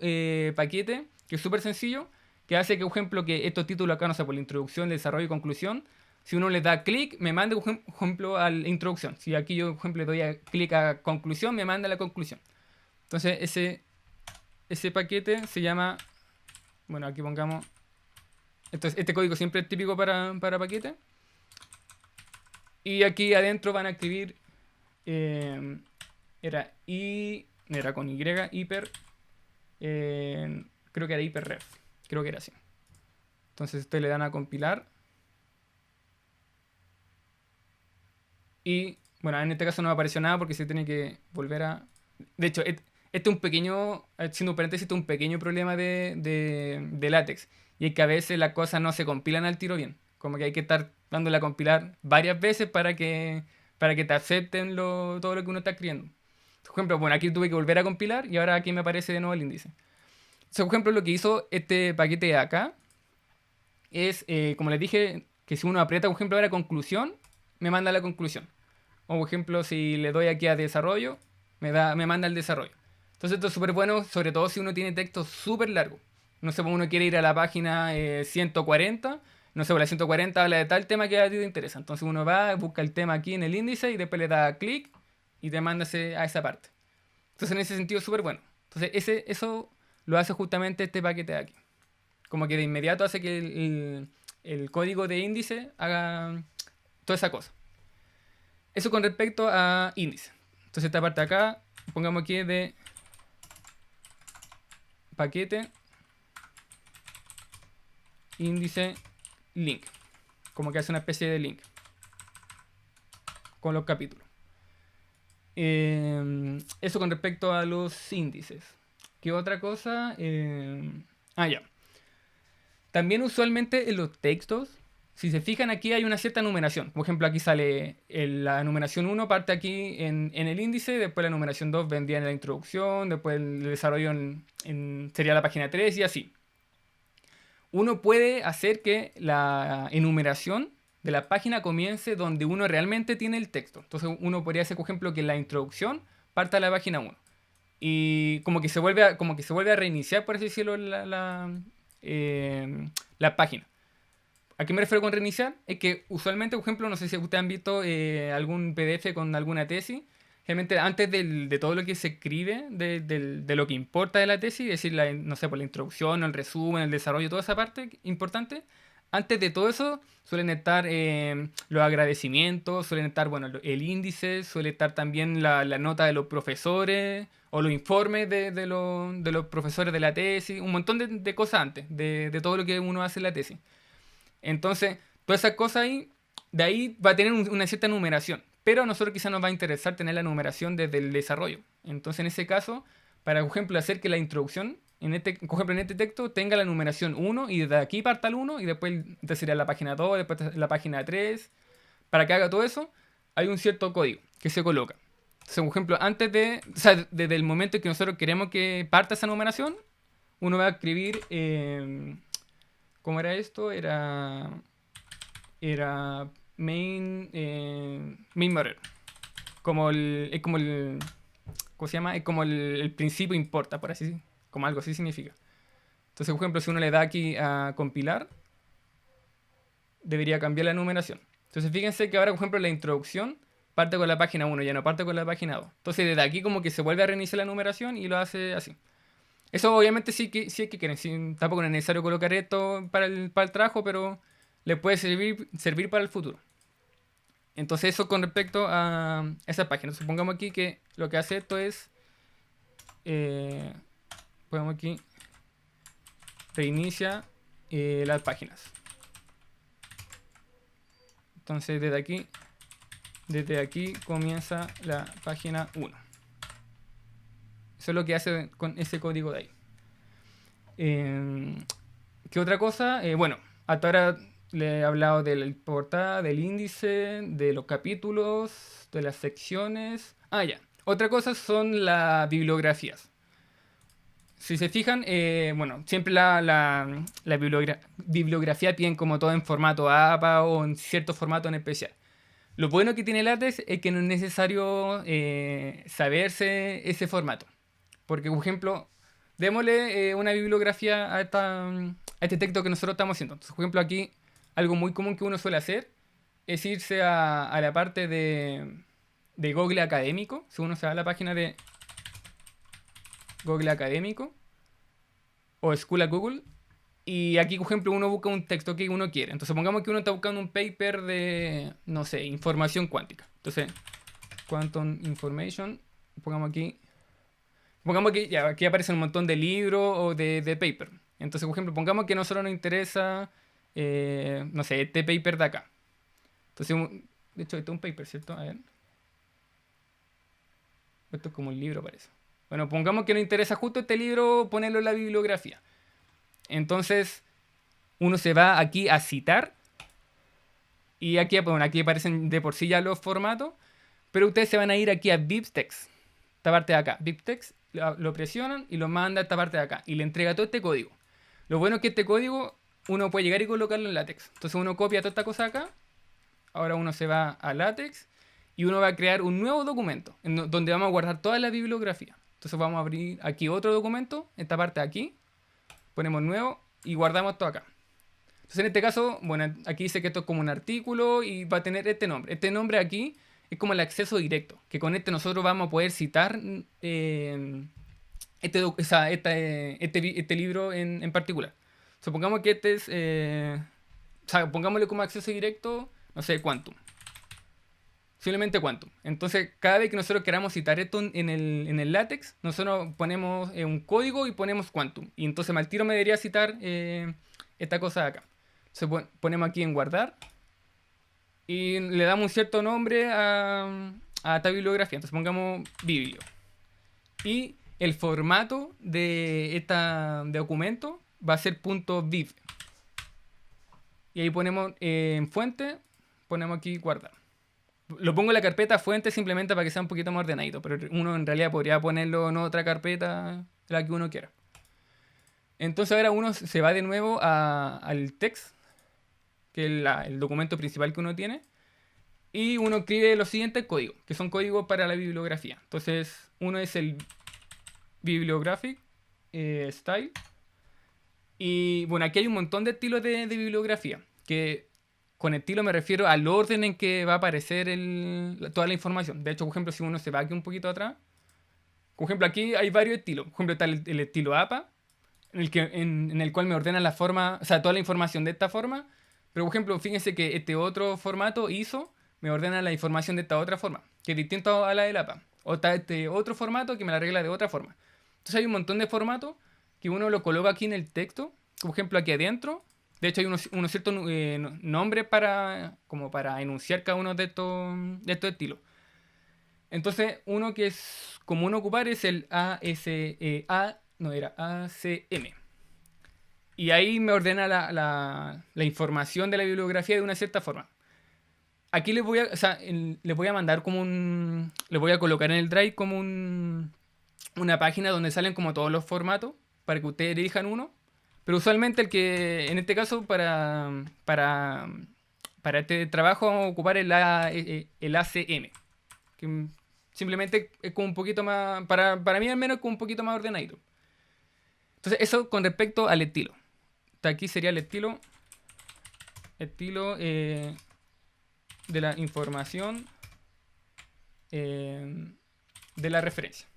paquete que es súper sencillo, que hace que, por ejemplo, que estos títulos acá, no sé, por la introducción, desarrollo y conclusión, si uno le da clic, me manda, por ejemplo, a la introducción. Si aquí yo, por ejemplo, le doy clic a conclusión, me manda a la conclusión. Entonces, ese paquete se llama, bueno, aquí pongamos, entonces este código siempre es típico para paquete. Y aquí adentro van a escribir, eh, era con Y, hiper, creo que era hiperref, creo que era así. Entonces ustedes le dan a compilar. Y bueno, en este caso no me apareció nada porque se tiene que volver a... De hecho, este es un pequeño, haciendo un paréntesis, este es un pequeño problema de LaTeX. Y es que a veces las cosas no se compilan al tiro bien. Como que hay que estar dándole a compilar varias veces para que te acepten todo lo que uno está escribiendo. Por ejemplo, bueno, aquí tuve que volver a compilar y ahora aquí me aparece de nuevo el índice. Entonces, por ejemplo, lo que hizo este paquete de acá es, como les dije, que si uno aprieta, por ejemplo, ahora conclusión, me manda la conclusión. O por ejemplo, si le doy aquí a desarrollo, me manda el desarrollo. Entonces esto es súper bueno, sobre todo si uno tiene texto súper largo. No sé, pues uno quiere ir a la página 140, no sé, pues la 140 habla de tal tema que a ti te interesa. Entonces uno va, busca el tema aquí en el índice y después le da clic y te manda a esa parte. Entonces en ese sentido es súper bueno. Entonces eso lo hace justamente este paquete de aquí. Como que de inmediato hace que el código de índice haga toda esa cosa. Eso con respecto a índice. Entonces esta parte de acá, pongamos aquí de paquete índice link. Como que hace una especie de link con los capítulos. Eso con respecto a los índices. ¿Qué otra cosa? Ya. También usualmente en los textos, si se fijan aquí hay una cierta numeración. Por ejemplo, aquí sale la numeración 1 parte aquí en el índice, después la numeración 2 vendría en la introducción, después el desarrollo sería la página 3 y así. Uno puede hacer que la enumeración de la página comience donde uno realmente tiene el texto. Entonces uno podría hacer, por ejemplo, que la introducción parta de la página 1. Y como que se vuelve a reiniciar, por así decirlo, la página. ¿A qué me refiero con reiniciar? Es que usualmente, por ejemplo, no sé si ustedes han visto algún PDF con alguna tesis. Realmente antes de todo lo que se escribe, de lo que importa de la tesis, es decir, no sé, por la introducción, el resumen, el desarrollo, toda esa parte importante, antes de todo eso suelen estar los agradecimientos, suelen estar, bueno, el índice, suele estar también la nota de los profesores o los informes de los profesores de la tesis, un montón de cosas antes, de todo lo que uno hace en la tesis. Entonces, todas esas cosas ahí, de ahí va a tener una cierta numeración. Pero a nosotros quizás nos va a interesar tener la numeración desde el desarrollo. Entonces, en ese caso, para, por ejemplo, hacer que la introducción, por ejemplo, en este texto, tenga la numeración 1 y desde aquí parta el 1 y después sería la página 2, después la página 3. Para que haga todo eso, hay un cierto código que se coloca. Entonces, por ejemplo, o sea, desde el momento en que nosotros queremos que parta esa numeración, uno va a escribir... ¿cómo era esto? Era main matter. Es como el, ¿cómo se llama? Es como el principio importa, por así, como algo así significa. Entonces, por ejemplo, si uno le da aquí a compilar, debería cambiar la numeración. Entonces, fíjense que ahora, por ejemplo, la introducción parte con la página 1, ya no parte con la página 2. Entonces, desde aquí como que se vuelve a reiniciar la numeración y lo hace así. Eso obviamente sí que quieren. Sí, tampoco es necesario colocar esto para el trabajo, pero le puede servir para el futuro. Entonces eso con respecto a esa página. Supongamos aquí que lo que hace esto es... ponemos aquí... reinicia las páginas. Entonces desde aquí comienza la página 1. Eso es lo que hace con ese código de ahí. ¿Qué otra cosa? Bueno, hasta ahora le he hablado de la portada, del índice, de los capítulos, de las secciones. Ya. Otra cosa son las bibliografías. Si se fijan, bueno, siempre la bibliografía piden como todo en formato APA o en cierto formato en especial. Lo bueno que tiene LaTeX es que no es necesario saberse ese formato. Porque, por ejemplo, démosle una bibliografía a este texto que nosotros estamos haciendo. Entonces, por ejemplo, aquí algo muy común que uno suele hacer es irse a la parte de Google Académico. Si uno se va a la página de Google Académico o School at Google, y aquí, por ejemplo, uno busca un texto que uno quiere. Entonces, pongamos que uno está buscando un paper de, no sé, información cuántica. Entonces, Quantum Information, pongamos aquí. Pongamos que ya, aquí aparecen un montón de libros o de paper. Entonces, por ejemplo, pongamos que a nosotros nos interesa, no sé, este paper de acá. Entonces, de hecho, esto es un paper, ¿cierto? A ver. Esto es como un libro, parece. Bueno, pongamos que nos interesa justo este libro, ponerlo en la bibliografía. Entonces, uno se va aquí a citar. Y aquí, bueno, aquí aparecen de por sí ya los formatos. Pero ustedes se van a ir aquí a BibTeX. Esta parte de acá. BibTeX, lo presionan y lo manda a esta parte de acá. Y le entrega todo este código. Lo bueno es que este código uno puede llegar y colocarlo en LaTeX. Entonces uno copia toda esta cosa acá. Ahora uno se va a LaTeX. Y uno va a crear un nuevo documento. Donde vamos a guardar toda la bibliografía. Entonces vamos a abrir aquí otro documento. Esta parte de aquí. Ponemos nuevo y guardamos todo acá. Entonces en este caso, bueno, aquí dice que esto es como un artículo y va a tener este nombre. Este nombre aquí es como el acceso directo, que con este nosotros vamos a poder citar este libro en particular. Supongamos que este es, o sea, pongámosle como acceso directo, no sé, Quantum. Simplemente Quantum. Entonces, cada vez que nosotros queramos citar esto en el LaTeX, nosotros ponemos un código y ponemos Quantum. Y entonces al tiro me debería citar esta cosa de acá. Entonces ponemos aquí en guardar. Y le damos un cierto nombre a esta bibliografía. Entonces pongamos biblio. Y el formato de este documento va a ser .viv. Y ahí ponemos en fuente, ponemos aquí guardar. Lo pongo en la carpeta fuente simplemente para que sea un poquito más ordenadito, pero uno en realidad podría ponerlo en otra carpeta, la que uno quiera. Entonces ahora uno se va de nuevo al text, que es el documento principal que uno tiene, y uno escribe los siguientes códigos, que son códigos para la bibliografía. Entonces uno es el bibliographic style, y bueno, aquí hay un montón de estilos de bibliografía, que con estilo me refiero al orden en que va a aparecer toda la información. De hecho, por ejemplo, si uno se va aquí un poquito atrás, por ejemplo, aquí hay varios estilos. Por ejemplo, está el estilo APA, en el cual me ordena la forma, o sea, toda la información de esta forma. Pero, por ejemplo, fíjense que este otro formato, ISO, me ordena la información de esta otra forma, que es distinto a la del APA. O está este otro formato que me la arregla de otra forma. Entonces hay un montón de formatos que uno lo coloca aquí en el texto. Por ejemplo, aquí adentro. De hecho, hay unos ciertos nombres como para enunciar cada uno de estos estilos. Entonces, uno que es común ocupar es el ACM. Y ahí me ordena la información de la bibliografía de una cierta forma. Aquí les voy a, o sea, les voy a mandar como les voy a colocar en el Drive como una página donde salen como todos los formatos para que ustedes elijan uno. Pero usualmente en este caso, para este trabajo vamos a ocupar el ACM. Que simplemente es como un poquito más, para mí al menos es como un poquito más ordenadito. Entonces eso con respecto al estilo. Aquí sería el estilo de la información de la referencia.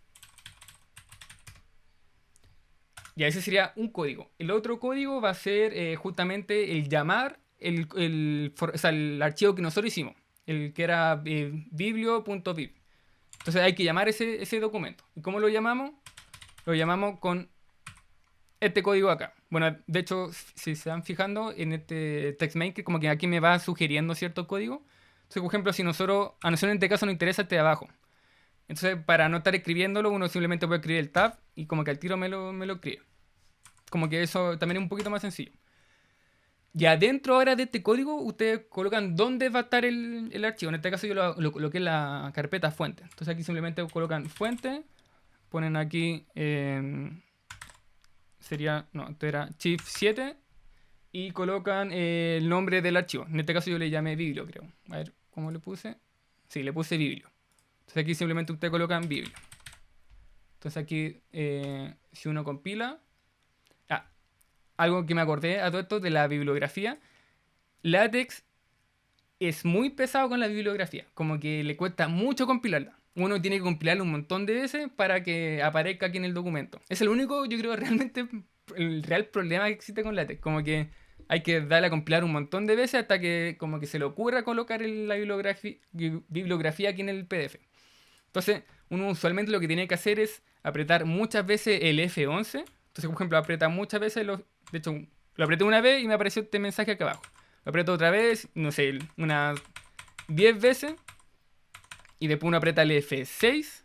Y ese sería un código. El otro código va a ser justamente el llamar o sea, el archivo que nosotros hicimos, el que era biblio.viv. Entonces hay que llamar ese documento. ¿Y cómo lo llamamos? Lo llamamos con este código acá. Bueno, de hecho, si se van fijando en este TextMaker, como que aquí me va sugiriendo cierto código. Entonces, por ejemplo, a nosotros en este caso nos interesa este de abajo. Entonces, para no estar escribiéndolo, uno simplemente puede escribir el tab y como que al tiro me lo escribe. Como que eso también es un poquito más sencillo. Y adentro ahora de este código, ustedes colocan dónde va a estar el archivo. En este caso yo lo coloqué en la carpeta fuente. Entonces aquí simplemente colocan fuente, ponen aquí sería, no, esto era Shift 7 y colocan el nombre del archivo. En este caso yo le llamé biblio, creo. A ver, ¿cómo le puse? Sí, le puse biblio. Entonces aquí simplemente usted colocan biblio. Entonces aquí, si uno compila... Ah, algo que me acordé a todo esto de la bibliografía. LaTeX es muy pesado con la bibliografía. Como que le cuesta mucho compilarla. Uno tiene que compilarla un montón de veces para que aparezca aquí en el documento. Es el único, yo creo, realmente el real problema que existe con LaTeX. Como que hay que darle a compilar un montón de veces hasta que como que se le ocurra colocar la bibliografía aquí en el PDF. Entonces, uno usualmente lo que tiene que hacer es apretar muchas veces el F11. Entonces, por ejemplo, aprieta muchas veces, de hecho, lo apreté una vez y me apareció este mensaje acá abajo. Lo aprieto otra vez, no sé, unas 10 veces. Y después uno aprieta el F6.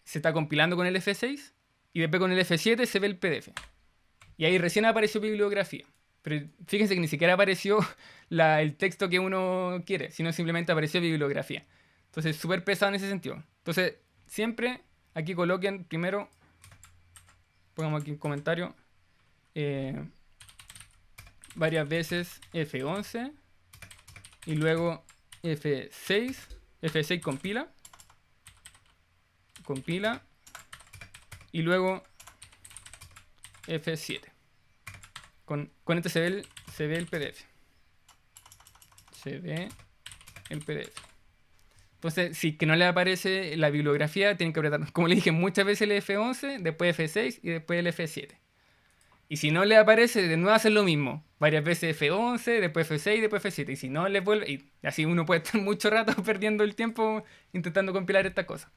Se está compilando con el F6. Y después con el F7 se ve el PDF. Y ahí recién apareció bibliografía. Pero fíjense que ni siquiera apareció el texto que uno quiere, sino simplemente apareció bibliografía. Entonces, súper pesado en ese sentido. Entonces, siempre aquí coloquen primero, pongamos aquí un comentario, varias veces F11 y luego F6. F6 compila y luego F7. Con este se ve el PDF. Se ve el PDF. Entonces, si que no le aparece la bibliografía, tienen que apretar, como le dije, muchas veces el F11, después F6 y después el F7. Y si no le aparece, de nuevo hacer lo mismo. Varias veces F11, después F6, después F7. Y si no le vuelve... Y así uno puede estar mucho rato perdiendo el tiempo intentando compilar estas cosas.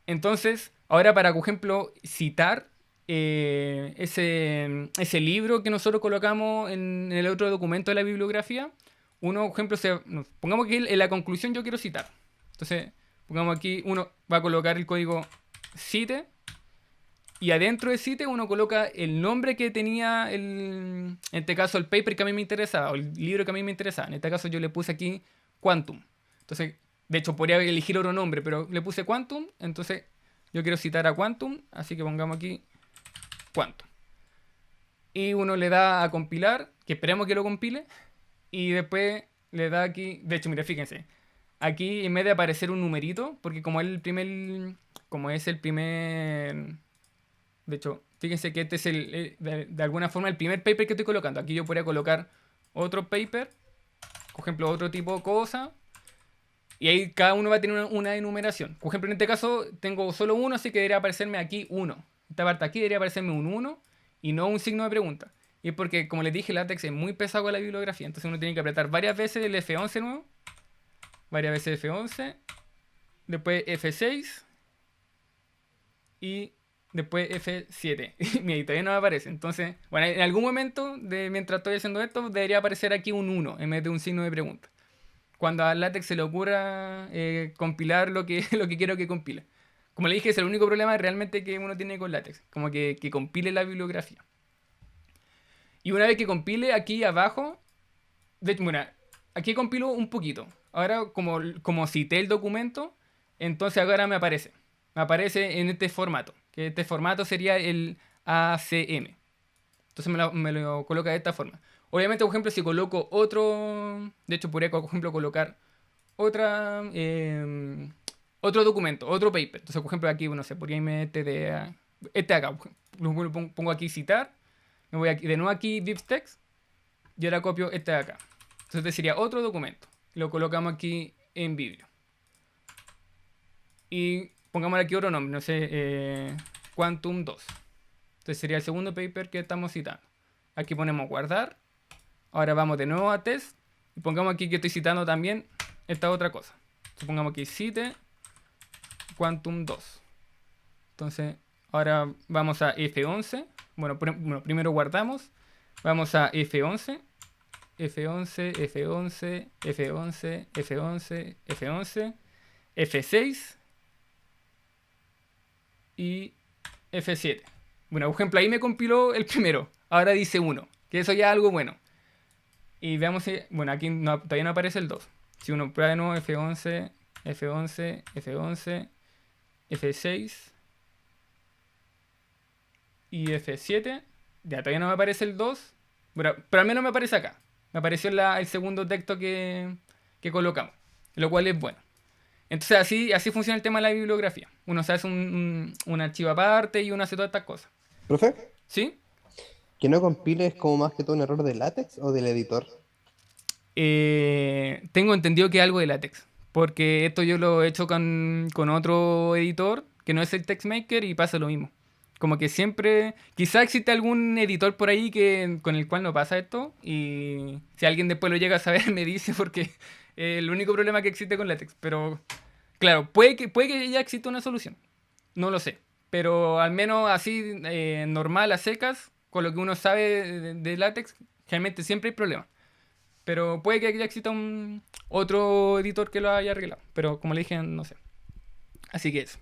Entonces, ahora para, por ejemplo, citar ese libro que nosotros colocamos en el otro documento de la bibliografía, uno, por ejemplo, pongamos que en la conclusión yo quiero citar. Entonces, pongamos aquí, uno va a colocar el código cite. Y adentro de cite uno coloca el nombre que tenía, en este caso, el paper que a mí me interesaba, o el libro que a mí me interesaba. En este caso yo le puse aquí Quantum. Entonces, de hecho, podría elegir otro nombre, pero le puse Quantum. Entonces, yo quiero citar a Quantum, así que pongamos aquí Quantum. Y uno le da a compilar, que esperemos que lo compile. Y después le da aquí, de hecho, mira, fíjense. Aquí en vez de aparecer un numerito, porque como es el primer... De hecho, fíjense que este es de alguna forma el primer paper que estoy colocando. Aquí yo podría colocar otro paper, por ejemplo, otro tipo de cosa. Y ahí cada uno va a tener una enumeración. Por ejemplo, en este caso tengo solo uno, así que debería aparecerme aquí 1. Esta parte aquí debería aparecerme un 1 y no un signo de pregunta. Y es porque, como les dije, el LaTeX es muy pesado con la bibliografía. Entonces uno tiene que apretar varias veces el F11 nuevo. Varias veces F11. Después F6. Y después F7. Mira, y todavía no me aparece. Entonces, bueno, en algún momento, mientras estoy haciendo esto, debería aparecer aquí un 1 en vez de un signo de pregunta. Cuando a LaTeX se le ocurra compilar lo que, lo que quiero que compile. Como le dije, es el único problema realmente que uno tiene con LaTeX. Como que compile la bibliografía. Y una vez que compile, aquí abajo... De hecho, bueno, aquí compilo un poquito. Ahora, como cité el documento, entonces ahora me aparece. Me aparece en este formato. Que este formato sería el ACM. Entonces me lo coloca de esta forma. Obviamente, por ejemplo, si coloco otro... De hecho, podría, por ejemplo, colocar otro documento, otro paper. Entonces, por ejemplo, aquí, no sé, podría irme este de acá. Lo pongo aquí citar. Me voy aquí, de nuevo aquí, BibTeX. Y ahora copio este de acá. Entonces, este sería otro documento. Lo colocamos aquí en Biblio. Y pongamos aquí otro nombre, no sé, Quantum 2. Entonces sería el segundo paper que estamos citando. Aquí ponemos guardar. Ahora vamos de nuevo a test. Y pongamos aquí que estoy citando también esta otra cosa. Entonces pongamos aquí cite Quantum 2. Entonces ahora vamos a F11. Bueno, primero guardamos. Vamos a F11. F11, F11, F11, F11, F11, F6 y F7. Bueno, por ejemplo, ahí me compiló el primero. Ahora dice 1, que eso ya es algo bueno. Y veamos si... Bueno, aquí todavía no aparece el 2. Si uno prueba de nuevo F11, F11, F11, F6 y F7. Ya, todavía no me aparece el 2. Pero al menos me aparece acá. Me apareció el segundo texto que colocamos. Lo cual es bueno. Entonces así funciona el tema de la bibliografía. Uno se hace un archivo aparte y uno hace todas estas cosas. Profe, ¿Sí? que no compile es como más que todo un error de látex o del editor. Tengo entendido que es algo de LaTeX. Porque esto yo lo he hecho con otro editor, que no es el TextMaker, y pasa lo mismo. Como que siempre, quizá existe algún editor por ahí con el cual no pasa esto, y si alguien después lo llega a saber me dice porque es el único problema que existe con LaTeX. Pero claro, puede que ya exista una solución, no lo sé. Pero al menos así, normal, a secas, con lo que uno sabe de LaTeX, realmente siempre hay problemas. Pero puede que ya exista otro editor que lo haya arreglado. Pero como le dije, no sé. Así que eso.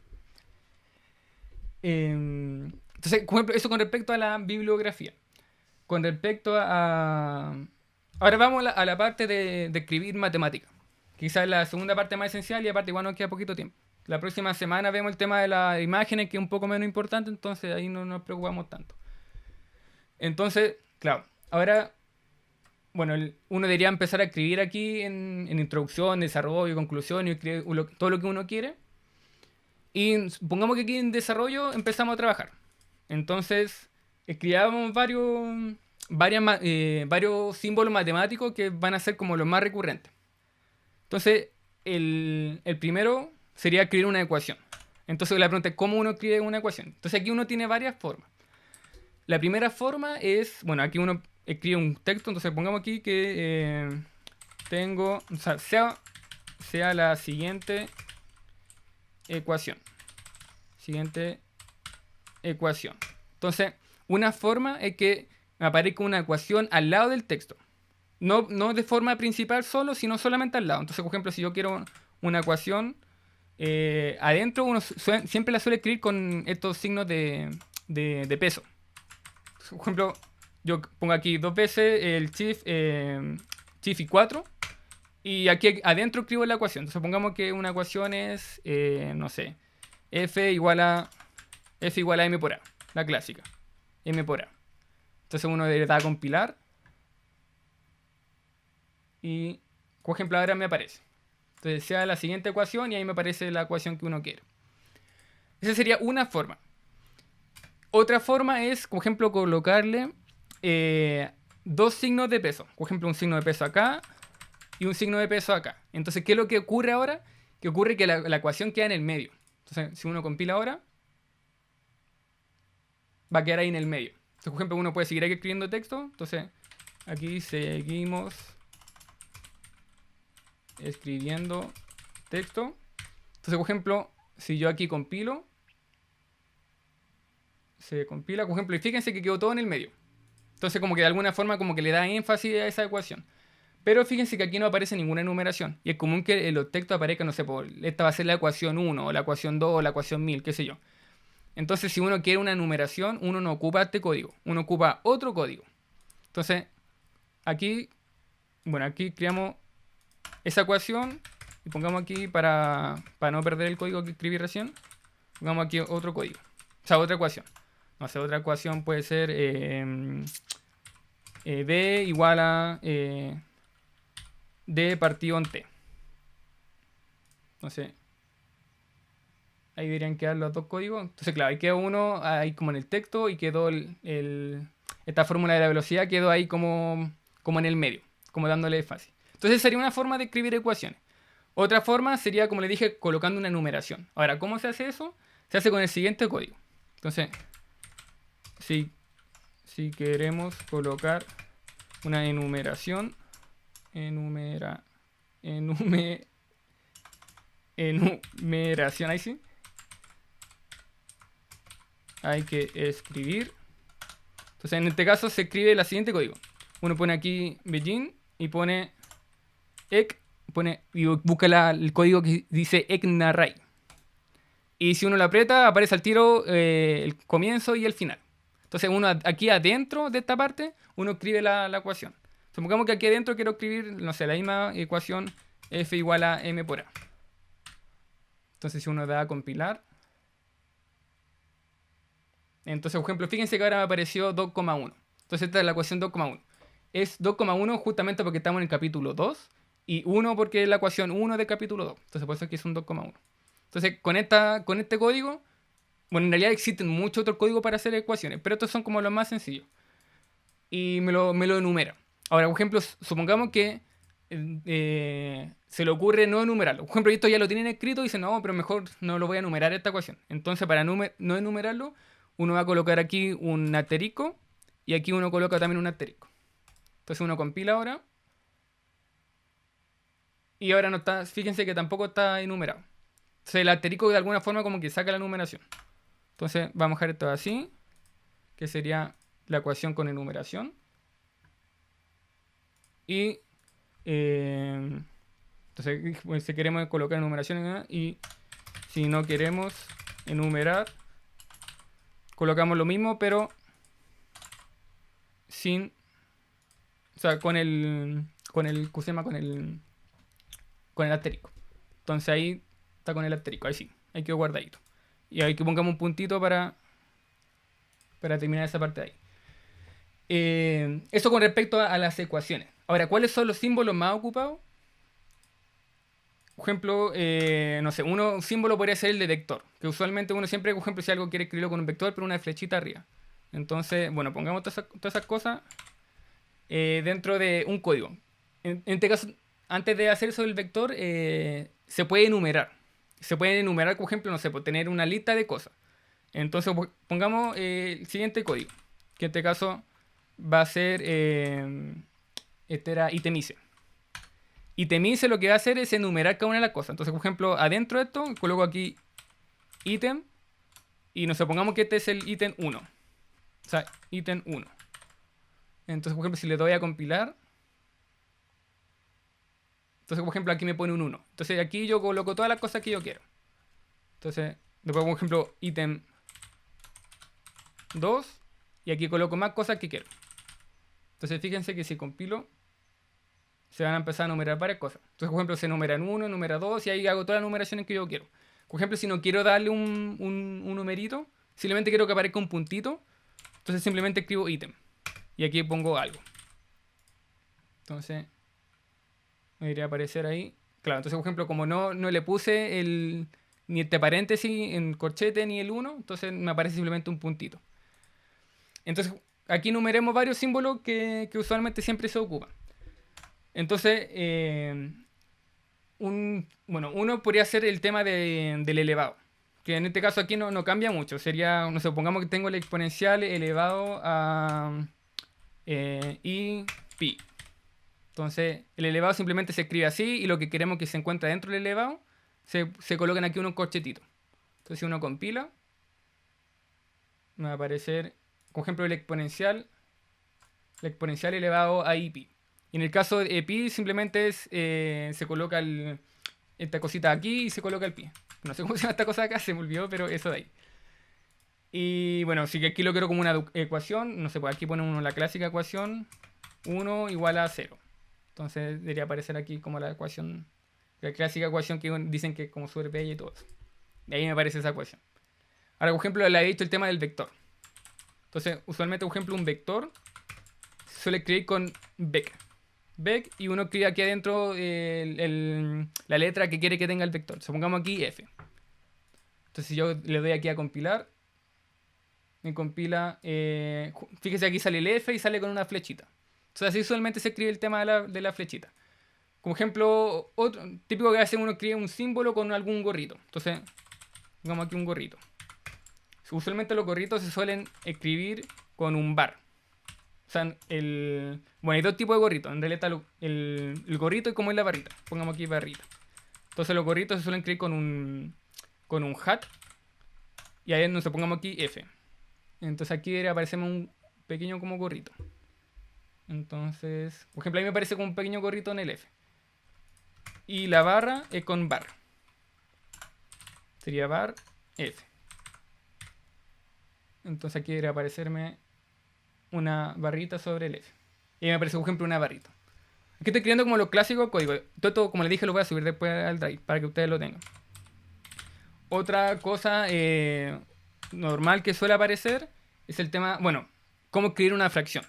Entonces, por ejemplo, eso con respecto a la bibliografía. Con respecto a... Ahora vamos a la parte de escribir matemática. Quizás es la segunda parte más esencial y aparte igual nos queda poquito tiempo. La próxima semana vemos el tema de las imágenes, que es un poco menos importante, entonces ahí no nos preocupamos tanto. Entonces, claro, ahora, bueno, uno debería empezar a escribir aquí en introducción, desarrollo, conclusión y escribir todo lo que uno quiere. Y supongamos que aquí en desarrollo empezamos a trabajar. Entonces, escribamos varios símbolos matemáticos que van a ser como los más recurrentes. Entonces, el primero sería escribir una ecuación. Entonces, la pregunta es, ¿cómo uno escribe una ecuación? Entonces, aquí uno tiene varias formas. La primera forma es, bueno, aquí uno escribe un texto, entonces pongamos aquí que tengo, o sea, sea la siguiente ecuación. Siguiente ecuación. Entonces, una forma es que me aparezca una ecuación al lado del texto. No de forma principal solo, sino solamente al lado. Entonces, por ejemplo, si yo quiero una ecuación, adentro uno siempre la suele escribir con estos signos de peso. Por ejemplo, yo pongo aquí dos veces el shift y 4. Y aquí adentro escribo la ecuación. Entonces pongamos que una ecuación es, no sé, F igual a M por A. La clásica. M por A. Entonces uno le da a compilar. Y, por ejemplo, ahora me aparece. Entonces sea la siguiente ecuación y ahí me aparece la ecuación que uno quiere. Esa sería una forma. Otra forma es, por ejemplo, colocarle dos signos de peso. Por ejemplo, un signo de peso acá y un signo de peso acá. Entonces, ¿qué es lo que ocurre ahora? Que ocurre que la ecuación queda en el medio. Entonces, si uno compila ahora, va a quedar ahí en el medio. Entonces, por ejemplo, uno puede seguir aquí escribiendo texto. Entonces, aquí seguimos escribiendo texto. Entonces, por ejemplo, si yo aquí compilo, se compila, por ejemplo, y fíjense que quedó todo en el medio. Entonces, como que de alguna forma como que le da énfasis a esa ecuación. Pero fíjense que aquí no aparece ninguna enumeración. Y es común que en los textos aparezca, no sé, esta va a ser la ecuación 1, o la ecuación 2, o la ecuación 1000, qué sé yo. Entonces, si uno quiere una numeración, uno no ocupa este código. Uno ocupa otro código. Entonces, aquí, bueno, aquí creamos esa ecuación. Y pongamos aquí, para no perder el código que escribí recién, pongamos aquí otro código. O sea, otra ecuación. No sé, otra ecuación puede ser B igual a D partido en T. Entonces, ahí deberían quedar los dos códigos. Entonces, claro, ahí quedó uno ahí como en el texto y quedó esta fórmula de la velocidad quedó ahí como en el medio, como dándole fácil. Entonces, sería una forma de escribir ecuaciones. Otra forma sería, como le dije, colocando una numeración. Ahora, ¿cómo se hace eso? Se hace con el siguiente código. Entonces, si queremos colocar una enumeración, enumeración, ahí sí, hay que escribir. Entonces, en este caso se escribe el siguiente código. Uno pone aquí begin y pone y busca el código que dice ecnarray. Y si uno lo aprieta, aparece al tiro el comienzo y el final. Entonces, uno aquí adentro de esta parte, uno escribe la ecuación. Supongamos que aquí adentro quiero escribir, no sé, la misma ecuación f igual a m por a. Entonces, si uno da a compilar, Entonces, por ejemplo, fíjense que ahora me apareció 2,1. Entonces esta es la ecuación 2,1. Es 2,1 justamente porque estamos en el capítulo 2 y 1 porque es la ecuación 1 del capítulo 2. Entonces por eso aquí es un 2,1. Entonces con este código, bueno, en realidad existen muchos otros códigos para hacer ecuaciones, pero estos son como los más sencillos. Y me lo enumera. Ahora, por ejemplo, supongamos que se le ocurre no enumerarlo. Por ejemplo, esto ya lo tienen escrito y dicen, no, pero mejor no lo voy a enumerar esta ecuación. Entonces, para no enumerarlo, uno va a colocar aquí un asterisco y aquí uno coloca también un asterisco. Entonces uno compila ahora. Y ahora no está, fíjense que tampoco está enumerado. Entonces el asterisco de alguna forma como que saca la numeración. Entonces vamos a dejar esto así, que sería la ecuación con enumeración. Y entonces pues, si queremos colocar enumeración y si no queremos enumerar, colocamos lo mismo pero sin, o sea, con el ¿cómo se llama? Con el asterisco. Entonces ahí está con el asterisco, ahí sí, ahí quedó guardadito. Y ahí que pongamos un puntito para terminar esa parte de ahí. Eso con respecto a las ecuaciones. Ahora, ¿cuáles son los símbolos más ocupados? Por ejemplo, no sé, un símbolo podría ser el de vector, que usualmente uno siempre, por ejemplo, si algo quiere escribirlo con un vector, pero una flechita arriba. Entonces, bueno, pongamos todas esas cosas dentro de un código. En este caso, antes de hacer eso del vector, se puede enumerar. Se puede enumerar, por ejemplo, no sé, por tener una lista de cosas. Entonces, pongamos el siguiente código, que en este caso va a ser, este era itemize. Itemize lo que va a hacer es enumerar cada una de las cosas. Entonces, por ejemplo, adentro de esto, coloco aquí ítem, y nos supongamos que este es el ítem 1. O sea, ítem 1. Entonces, por ejemplo, si le doy a compilar, entonces, por ejemplo, aquí me pone un 1. Entonces, aquí yo coloco todas las cosas que yo quiero. Entonces, después, por ejemplo, ítem 2. Y aquí coloco más cosas que quiero. Entonces, fíjense que si compilo, se van a empezar a numerar varias cosas. Entonces, por ejemplo, se numeran 1, numera 2 y ahí hago todas las numeraciones que yo quiero. Por ejemplo, si no quiero darle un numerito, simplemente quiero que aparezca un puntito, entonces simplemente escribo ítem. Y aquí pongo algo. Entonces, me debería aparecer ahí. Claro, entonces, por ejemplo, como no le puse ni este paréntesis en corchete ni el 1, entonces me aparece simplemente un puntito. Entonces, aquí numeremos varios símbolos que usualmente siempre se ocupan. Entonces, uno podría ser el tema del elevado, que en este caso aquí no cambia mucho. Sería, no sé, supongamos que tengo el exponencial elevado a i pi. Entonces, el elevado simplemente se escribe así y lo que queremos que se encuentre dentro del elevado se colocan aquí unos corchetitos. Entonces, si uno compila, me va a aparecer, por ejemplo, el exponencial elevado a i pi. Y en el caso de pi simplemente se coloca esta cosita aquí y se coloca el pi. No sé cómo se llama esta cosa de acá, se me olvidó, pero eso de ahí. Y bueno, si aquí lo quiero como una ecuación, no sé, pues aquí pone uno la clásica ecuación 1 igual a 0. Entonces debería aparecer aquí como la ecuación, la clásica ecuación que dicen que es como súper bella y todo eso. De ahí me aparece esa ecuación. Ahora, por ejemplo, le he dicho el tema del vector. Entonces, usualmente, por ejemplo, un vector se suele escribir con vec. Y uno escribe aquí adentro la letra que quiere que tenga el vector. Supongamos aquí f. Entonces, si yo le doy aquí a compilar, me compila, fíjese aquí sale el f y sale con una flechita. Entonces así usualmente se escribe el tema de la flechita. Como ejemplo, otro típico que hace uno escribe un símbolo con algún gorrito. Entonces, pongamos aquí un gorrito. Usualmente los gorritos se suelen escribir con un bar. O sea, bueno, hay dos tipos de gorritos. En realidad está el gorrito y como es la barrita. Pongamos aquí barrita. Entonces los gorritos se suelen escribir con un hat. Y ahí nos pongamos aquí F. Entonces aquí aparecemos un pequeño como gorrito. Entonces, por ejemplo, a mí me aparece como un pequeño gorrito en el F. Y la barra es con bar. Sería bar F. Entonces aquí debería aparecerme una barrita sobre el F. Y me aparece, por ejemplo, una barrita. Aquí estoy creando como los clásicos códigos. Todo esto, como les dije, lo voy a subir después al Drive para que ustedes lo tengan. Otra cosa normal que suele aparecer es el tema, bueno, cómo escribir una fracción.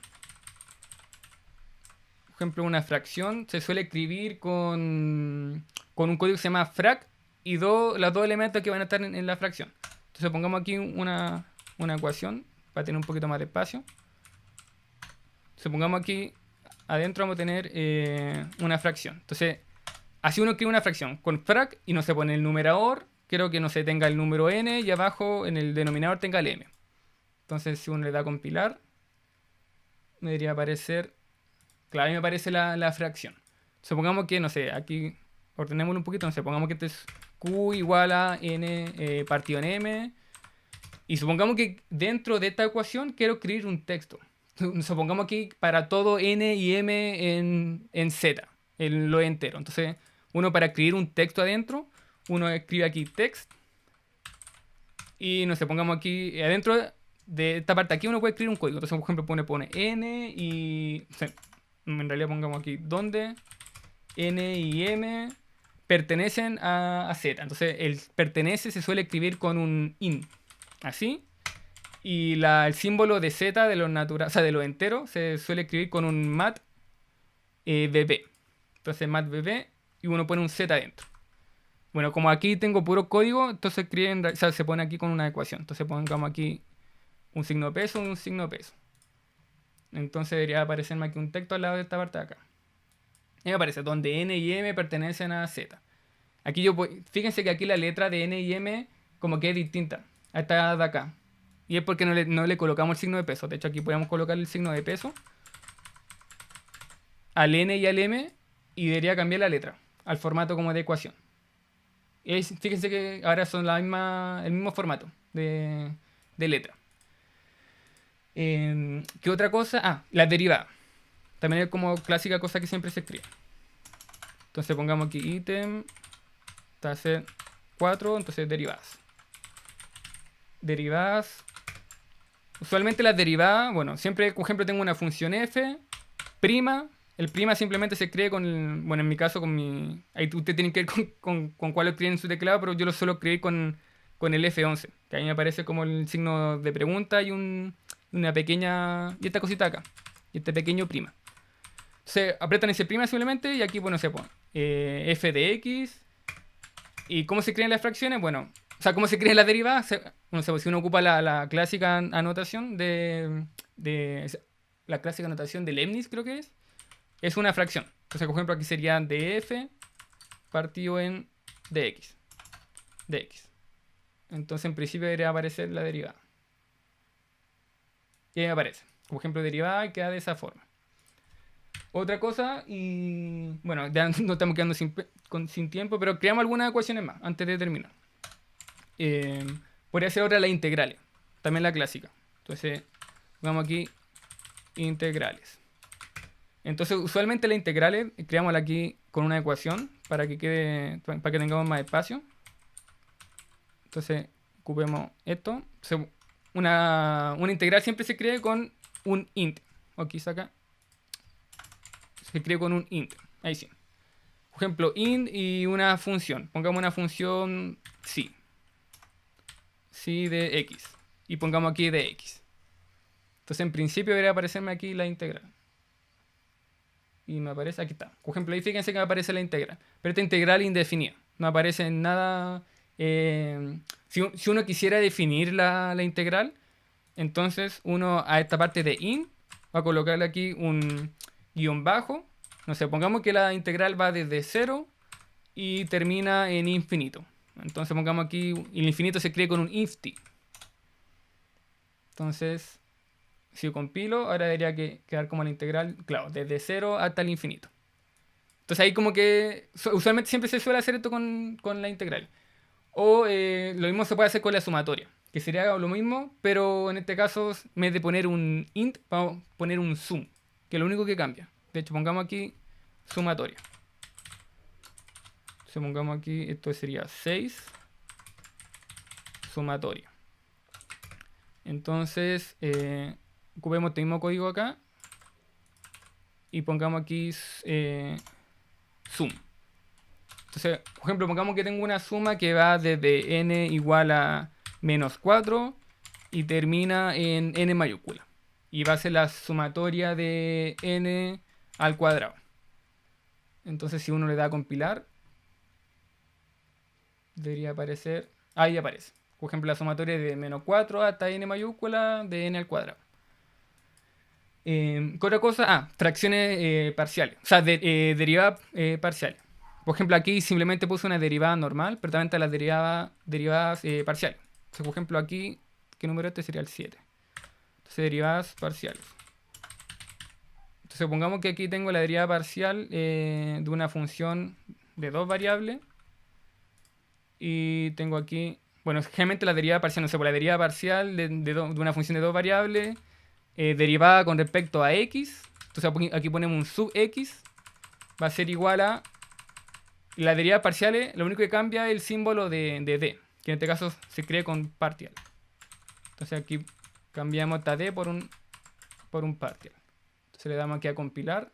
Por ejemplo, una fracción se suele escribir con un código que se llama frac y los dos elementos que van a estar en la fracción. Entonces pongamos aquí una ecuación para tener un poquito más de espacio. Entonces pongamos aquí, adentro vamos a tener una fracción. Entonces, así uno escribe una fracción con frac y no se pone el numerador. Quiero que no se tenga el número n y abajo en el denominador tenga el m. Entonces, si uno le da a compilar, me debería aparecer. Claro, a mí me aparece la fracción. Supongamos que, no sé, aquí ordenémoslo un poquito. No sé, pongamos que este es q igual a n partido en m. Y supongamos que dentro de esta ecuación quiero escribir un texto. Supongamos aquí para todo n y m en z, en lo entero. Entonces, uno para escribir un texto adentro, uno escribe aquí text. Y no sé, pongamos aquí adentro de esta parte aquí uno puede escribir un código. Entonces, por ejemplo, pone n y... O sea, en realidad pongamos aquí donde n y m pertenecen a z. Entonces, el pertenece se suele escribir con un int. Así. Y el símbolo de z de lo natural, o sea, de lo entero, se suele escribir con un mat bb. Entonces mat bb y uno pone un z adentro. Bueno, como aquí tengo puro código, entonces o sea, se pone aquí con una ecuación. Entonces pongamos aquí un signo peso, un signo peso. Entonces debería aparecerme aquí un texto al lado de esta parte de acá. Y me aparece donde n y m pertenecen a z. Aquí fíjense que aquí la letra de n y m como que es distinta a esta de acá. Y es porque no le colocamos el signo de peso. De hecho, aquí podríamos colocar el signo de peso al n y al m y debería cambiar la letra al formato como de ecuación. Y fíjense que ahora son el mismo formato de letra. ¿Qué otra cosa? Ah, la derivada. También es como clásica cosa que siempre se escribe. Entonces pongamos aquí ítem, hacer 4, entonces derivadas. Derivadas. Usualmente las derivadas, bueno, siempre, por ejemplo, tengo una función f, prima. El prima simplemente se escribe bueno, en mi caso, ahí usted tiene que ver con cuál lo escribe en su teclado, pero yo lo suelo escribir con el F11, que ahí me aparece como el signo de pregunta y una pequeña, y esta cosita acá, y este pequeño prima. Entonces, apretan ese prima simplemente, y aquí, bueno, se pone f de x. ¿Y cómo se crean las fracciones? Bueno, o sea, ¿cómo se crean las derivadas? Si uno ocupa la clásica anotación la clásica anotación de Leibniz, creo que es una fracción. Entonces, por ejemplo, aquí sería df partido en dx. Entonces, en principio debería aparecer la derivada. Y ahí me aparece. Como ejemplo, derivada queda de esa forma. Otra cosa, y bueno, ya no estamos quedando sin tiempo, pero creamos algunas ecuaciones más antes de terminar. Podría ser ahora la integrales, también la clásica. Entonces, vamos aquí, integrales. Entonces, usualmente las integrales, creámosla aquí con una ecuación para que tengamos más espacio. Entonces, ocupemos esto. Una integral siempre se crea con un int. Aquí saca. Se crea con un int. Ahí sí. Por ejemplo, int y una función. Pongamos una función sí. Sí de x. Y pongamos aquí de x. Entonces, en principio debería aparecerme aquí la integral. Y me aparece, aquí está. Por ejemplo, ahí fíjense que me aparece la integral. Pero esta integral indefinida. No aparece en nada. Si uno quisiera definir la integral, entonces uno a esta parte de int va a colocarle aquí un guión bajo. No sé, pongamos que la integral va desde 0 y termina en infinito. Entonces pongamos aquí, el infinito se crea con un inft. Entonces, si yo compilo, ahora debería quedar como la integral, claro, desde 0 hasta el infinito. Entonces ahí como que, usualmente siempre se suele hacer esto con la integral. O lo mismo se puede hacer con la sumatoria, que sería lo mismo, pero en este caso, en vez de poner un int, vamos a poner un sum, que es lo único que cambia. De hecho, pongamos aquí sumatoria. Entonces pongamos aquí, esto sería 6, sumatoria. Entonces, ocupemos este mismo código acá y pongamos aquí sum. Entonces, por ejemplo, pongamos que tengo una suma que va desde n igual a menos 4 y termina en n mayúscula. Y va a ser la sumatoria de n al cuadrado. Entonces si uno le da a compilar, debería aparecer... Ahí aparece. Por ejemplo, la sumatoria es de menos 4 hasta n mayúscula de n al cuadrado. ¿Qué otra cosa? Fracciones parciales. O sea, derivadas parciales. Por ejemplo, aquí simplemente puse una derivada normal, pero también están las derivadas parciales. O sea, por ejemplo, aquí, ¿qué número este sería el 7? Entonces, derivadas parciales. Entonces, supongamos que aquí tengo la derivada parcial de una función de dos variables. Y tengo aquí, bueno, generalmente la derivada parcial, no sé, por la derivada parcial de una función de dos variables derivada con respecto a x. Entonces, aquí ponemos un sub x. Va a ser igual a... La derivada parcial, lo único que cambia es el símbolo de d, que en este caso se escribe con partial. Entonces aquí cambiamos esta d por un partial. Entonces le damos aquí a compilar.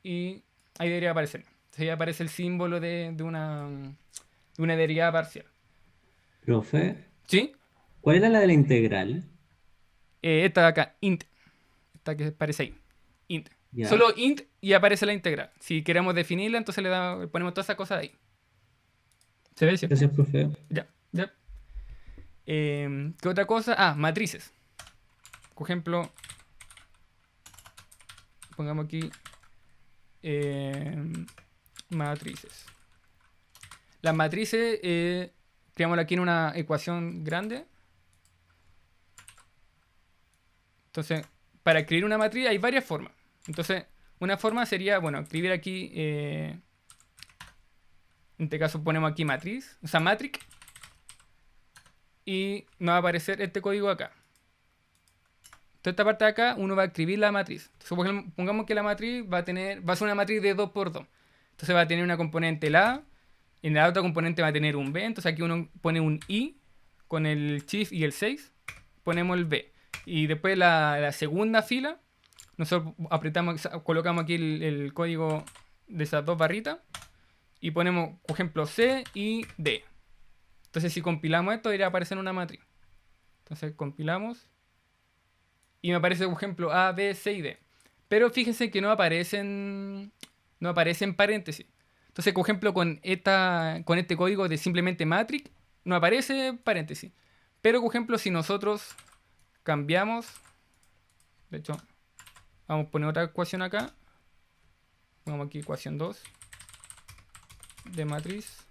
Y ahí debería aparecer. Entonces ahí aparece el símbolo de una derivada parcial. Profe, ¿Sí? ¿cuál era la de la integral? Esta de acá, int. Esta que aparece ahí. Int. Ya. Solo int y aparece la integral. Si queremos definirla, entonces ponemos toda esa cosa ahí. ¿Se ve? ¿Cierto? Gracias, profe. Ya. ¿Qué otra cosa? Matrices. Por ejemplo, pongamos aquí matrices. Las matrices, creámosla aquí en una ecuación grande. Entonces, para escribir una matriz hay varias formas. Entonces, una forma sería, bueno, escribir aquí, en este caso ponemos aquí matriz, o sea, matrix, y nos va a aparecer este código acá. Toda esta parte de acá, uno va a escribir la matriz. Entonces, pongamos que la matriz va a ser una matriz de 2 por 2. Entonces va a tener una componente la, y en la otra componente va a tener un b. Entonces aquí uno pone un i con el shift y el 6, ponemos el b. Y después la segunda fila, nosotros colocamos aquí el código de esas dos barritas y ponemos, por ejemplo, C y D. Entonces si compilamos esto, debería aparecer una matriz. Entonces compilamos y me aparece, por ejemplo, A, B, C y D. Pero fíjense que no aparecen paréntesis. Entonces, por ejemplo, con este código de simplemente matrix, no aparece paréntesis. Pero, por ejemplo, si nosotros cambiamos, de hecho, vamos a poner otra ecuación acá. Pongamos aquí ecuación 2 de matriz.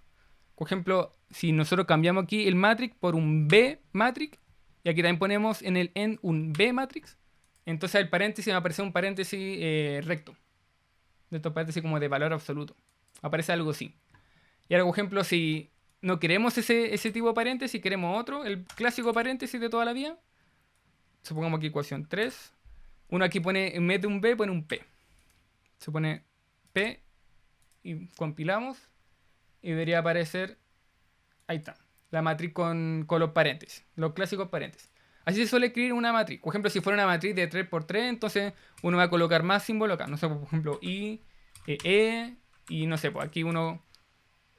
Por ejemplo, si nosotros cambiamos aquí el matrix por un B matrix, y aquí también ponemos en el end un B matrix, entonces el paréntesis me va a aparecer un paréntesis recto. De estos paréntesis como de valor absoluto. Aparece algo así. Y ahora, por ejemplo, si no queremos ese tipo de paréntesis, queremos otro, el clásico paréntesis de toda la vida. Supongamos aquí ecuación 3. Uno aquí pone, en vez de un B, pone un P. Se pone P y compilamos. Y debería aparecer, ahí está, la matriz con los paréntesis, los clásicos paréntesis. Así se suele escribir una matriz. Por ejemplo, si fuera una matriz de 3 por 3, entonces uno va a colocar más símbolos acá. No sé, por ejemplo, I, E, y no sé, pues aquí uno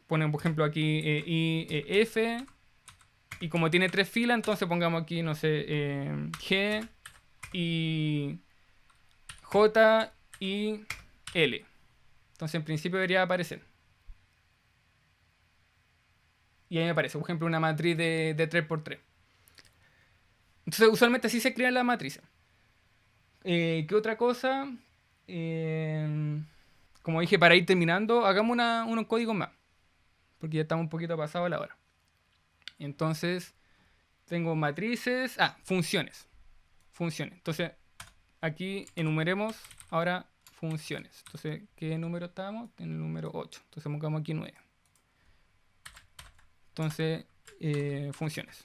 pone, por ejemplo, aquí I, F. Y como tiene 3 filas, entonces pongamos aquí, no sé, G, y J, y L. Entonces en principio debería aparecer. Y ahí me aparece, por ejemplo, una matriz de 3 por 3. Entonces usualmente así se crean las matrices. ¿Qué otra cosa? Como dije, para ir terminando, hagamos unos códigos más. Porque ya estamos un poquito pasados a la hora. Entonces, tengo matrices. Funciones. Funciones. Entonces, aquí enumeremos ahora funciones. Entonces, ¿qué número estábamos? En el número 8. Entonces, pongamos aquí 9. Entonces, funciones.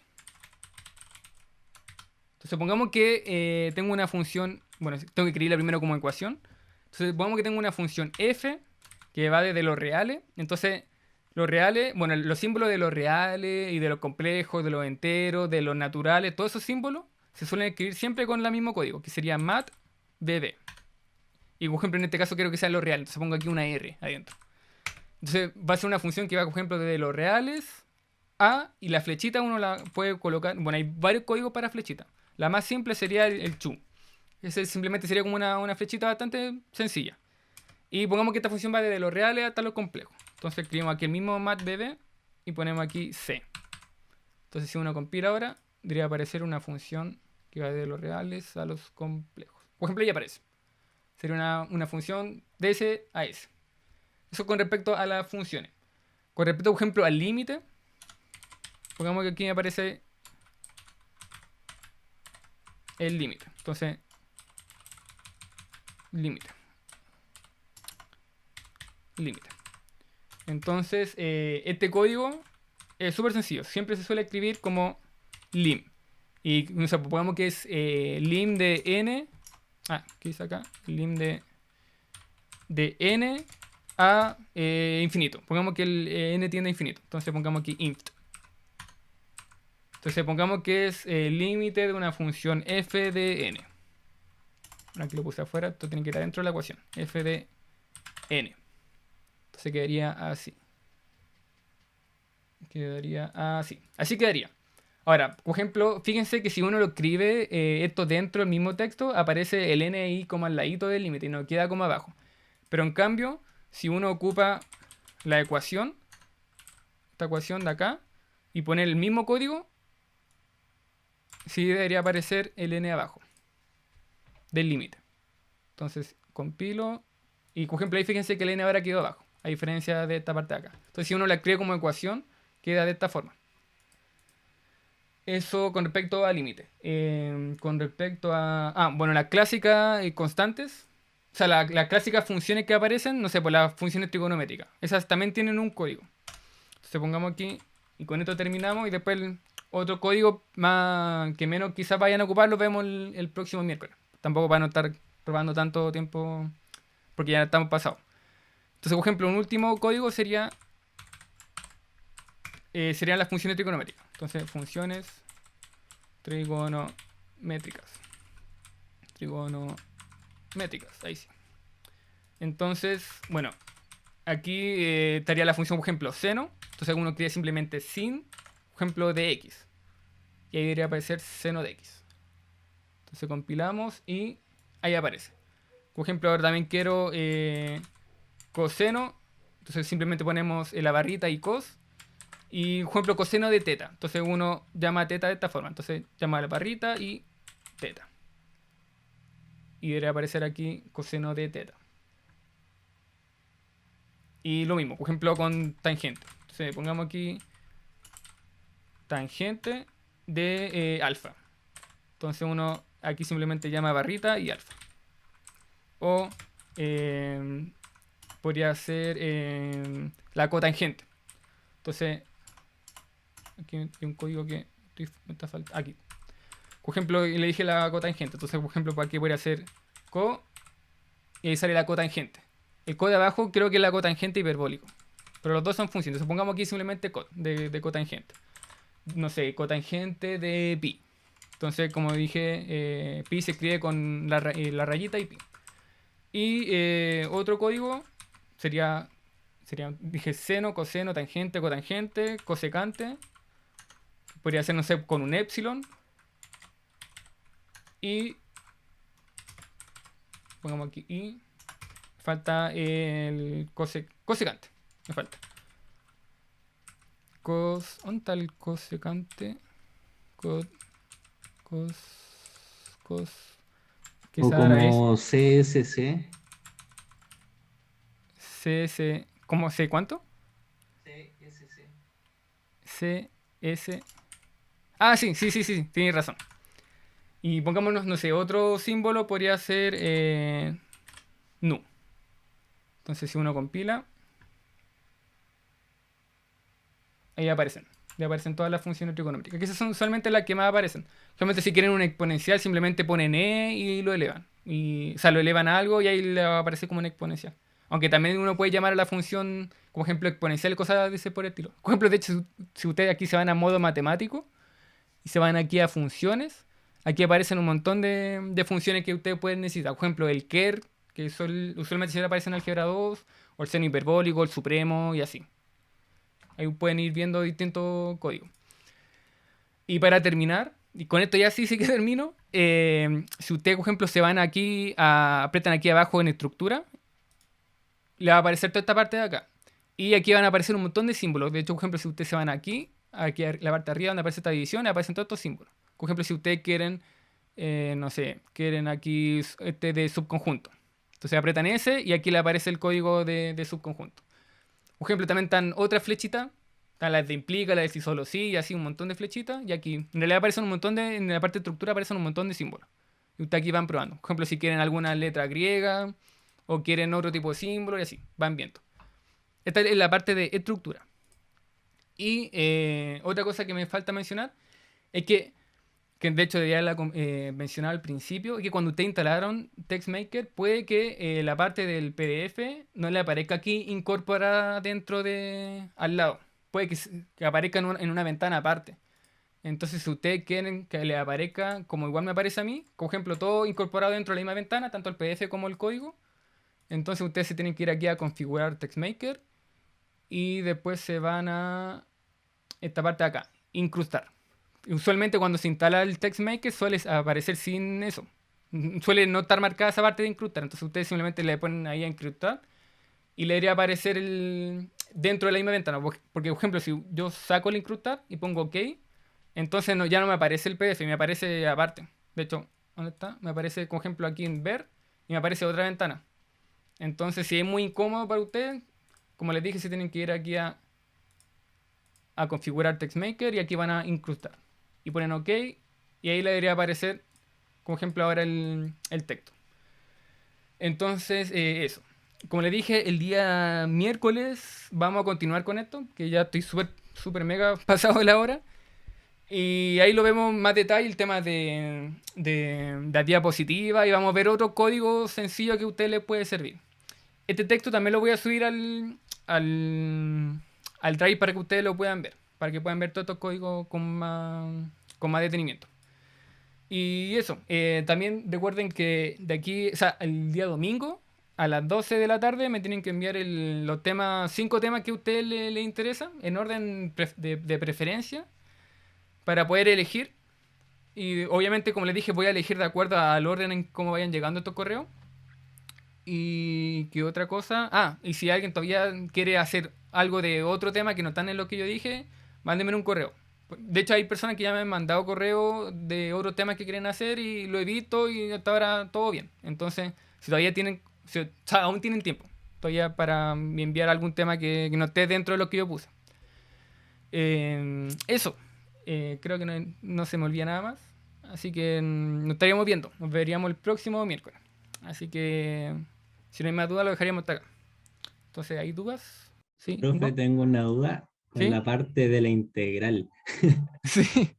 Entonces, pongamos que tengo una función. Bueno, tengo que escribirla primero como ecuación. Entonces, pongamos que tengo una función f que va desde los reales. Entonces, los reales, bueno, los símbolos de los reales y de los complejos, de los enteros, de los naturales, todos esos símbolos se suelen escribir siempre con el mismo código, que sería mat bb. Y por ejemplo, en este caso quiero que sea los reales, entonces pongo aquí una r adentro. Entonces va a ser una función que va, por ejemplo, desde los reales A y la flechita uno la puede colocar. Bueno, hay varios códigos para flechita. La más simple sería el chu. Ese simplemente sería como una flechita bastante sencilla. Y pongamos que esta función va desde los reales hasta los complejos. Entonces escribimos aquí el mismo matbb y ponemos aquí c. Entonces si uno compila ahora, debería aparecer una función que va de los reales a los complejos. Por ejemplo, ya aparece. Sería una función de S a S. Eso con respecto a las funciones. Con respecto, por ejemplo, al límite, pongamos que aquí me aparece el límite. Entonces, límite. Límite. Entonces, este código es súper sencillo. Siempre se suele escribir como lim. Y o sea, pongamos que es lim de n. ¿Qué dice acá? Lim de n a infinito. Pongamos que el n tiende a infinito. Entonces pongamos aquí int. Entonces pongamos que es el límite de una función f de n. Aquí lo puse afuera, esto tiene que ir adentro de la ecuación. F de n. Entonces quedaría así. Quedaría así. Así quedaría. Ahora, por ejemplo, fíjense que si uno lo escribe esto dentro del mismo texto, aparece el n ahí como al ladito del límite y no queda como abajo. Pero en cambio, si uno ocupa la ecuación, esta ecuación de acá, y pone el mismo código, sí debería aparecer el n abajo del límite. Entonces compilo y por ejemplo ahí fíjense que el n ahora quedó abajo, a diferencia de esta parte de acá. Entonces si uno la escribe como ecuación, queda de esta forma. Eso con respecto al límite. Con respecto a... bueno, las clásicas constantes. O sea, las clásicas funciones que aparecen, no sé, pues las funciones trigonométricas. Esas también tienen un código. Entonces pongamos aquí y con esto terminamos y después otro código más que menos quizás vayan a ocupar lo vemos el próximo miércoles. Tampoco para no estar probando tanto tiempo porque ya estamos pasados. Entonces, por ejemplo, un último código serían las funciones trigonométricas. Entonces, funciones trigonométricas. Trigonométricas, ahí sí. Entonces, bueno, aquí estaría la función, por ejemplo, seno. Entonces uno crea simplemente sin, por ejemplo, de x. Y ahí debería aparecer seno de x. Entonces compilamos y ahí aparece. Por ejemplo, ahora también quiero coseno. Entonces simplemente ponemos la barrita y cos. Y, por ejemplo, coseno de teta. Entonces uno llama a teta de esta forma. Entonces llama a la barrita y teta. Y debería aparecer aquí coseno de teta. Y lo mismo, por ejemplo, con tangente. Entonces pongamos aquí tangente de alfa. Entonces uno aquí simplemente llama barrita y alfa. O podría ser la cotangente. Entonces, aquí hay un código que me está faltando. Aquí. Por ejemplo, le dije la cotangente. Entonces, por ejemplo, para aquí podría ser co y ahí sale la cotangente. El co de abajo creo que es la cotangente hiperbólico. Pero los dos son funciones. Supongamos aquí simplemente cot de cotangente. No sé, cotangente de pi. Entonces, como dije, pi se escribe con la rayita y pi. Y otro código sería, dije, seno, coseno, tangente, cotangente, cosecante. Podría ser, no sé, con un epsilon. Y pongamos aquí y falta el cosecante. Me falta. ¿Dónde está el cosecante? ¿Qué O será como CSC. CS. ¿Cómo sé cuánto? CSC. CS. Sí, tienes razón. Y pongámonos, no sé, otro símbolo podría ser nu. Entonces si uno compila, ahí aparecen. Le aparecen todas las funciones trigonométricas. Que esas son solamente las que más aparecen. Solamente si quieren un exponencial, simplemente ponen e y lo elevan. O sea, lo elevan a algo y ahí le aparece como un exponencial. Aunque también uno puede llamar a la función, como ejemplo, exponencial, cosas de ese por el estilo. Por ejemplo, de hecho, si ustedes aquí se van a modo matemático y se van aquí a funciones, aquí aparecen un montón de funciones que ustedes pueden necesitar. Por ejemplo, el ker, que usualmente se aparece en álgebra 2, o el seno hiperbólico, el supremo y así. Ahí pueden ir viendo distintos códigos. Y para terminar, y con esto ya sí que termino, si ustedes, por ejemplo, se van aquí, apretan aquí abajo en estructura, le va a aparecer toda esta parte de acá. Y aquí van a aparecer un montón de símbolos. De hecho, por ejemplo, si ustedes se van aquí la parte de arriba donde aparece esta división, aparecen todos estos símbolos. Por ejemplo, si ustedes quieren, no sé, quieren aquí este de subconjunto. Entonces apretan ese y aquí le aparece el código de subconjunto. Por ejemplo, también están otras flechitas. Están las de implica, las de si solo sí, y así un montón de flechitas. Y aquí, en realidad aparecen un montón en la parte de estructura aparecen un montón de símbolos. Y ustedes aquí van probando. Por ejemplo, si quieren alguna letra griega o quieren otro tipo de símbolo y así, van viendo. Esta es la parte de estructura. Y otra cosa que me falta mencionar es que de hecho debía haberla mencionado al principio, es que cuando ustedes instalaron TextMaker, puede que la parte del PDF no le aparezca aquí incorporada dentro al lado. Puede que aparezca en una ventana aparte. Entonces, si ustedes quieren que le aparezca como igual me aparece a mí, por ejemplo, todo incorporado dentro de la misma ventana, tanto el PDF como el código, entonces ustedes se tienen que ir aquí a configurar TextMaker y después se van a esta parte de acá, incrustar. Usualmente cuando se instala el TextMaker suele aparecer sin eso. Suele no estar marcada esa parte de incrustar. Entonces ustedes simplemente le ponen ahí a incrustar y le debería aparecer dentro de la misma ventana. Porque, por ejemplo, si yo saco el incrustar y pongo OK, entonces ya no me aparece el PDF, me aparece aparte. De hecho, ¿dónde está? Me aparece, por ejemplo, aquí en ver y me aparece otra ventana. Entonces, si es muy incómodo para ustedes, como les dije, se tienen que ir aquí a configurar TextMaker y aquí van a incrustar. Y ponen OK y ahí le debería aparecer, como ejemplo, ahora el texto. Entonces, eso. Como les dije, el día miércoles vamos a continuar con esto, que ya estoy súper mega pasado de la hora. Y ahí lo vemos más detalle, el tema de la diapositiva y vamos a ver otro código sencillo que a usted le puede servir. Este texto también lo voy a subir al Drive para que ustedes lo puedan ver, para que puedan ver todos estos códigos con más detenimiento. Y eso, también recuerden que de aquí, o sea, el día domingo a las 12 de la tarde me tienen que enviar los temas, 5 temas que a ustedes les interesan, en orden de preferencia, para poder elegir. Y obviamente, como les dije, voy a elegir de acuerdo al orden en cómo vayan llegando estos correos. Y qué otra cosa. Ah, y si alguien todavía quiere hacer algo de otro tema que no están en lo que yo dije, mándenme un correo. De hecho, hay personas que ya me han mandado correo de otros temas que quieren hacer y lo he visto y hasta ahora todo bien. Entonces, si todavía tienen, o sea, aún tienen tiempo todavía para enviar algún tema que no esté dentro de lo que yo puse. Eso. Creo que no se me olvida nada más. Así que nos estaríamos viendo. Nos veríamos el próximo miércoles. Así que si no hay más dudas, lo dejaríamos hasta acá. Entonces, ¿hay dudas? ¿Sí? Profe, ¿No? tengo una duda con ¿Sí? la parte de la integral. Sí.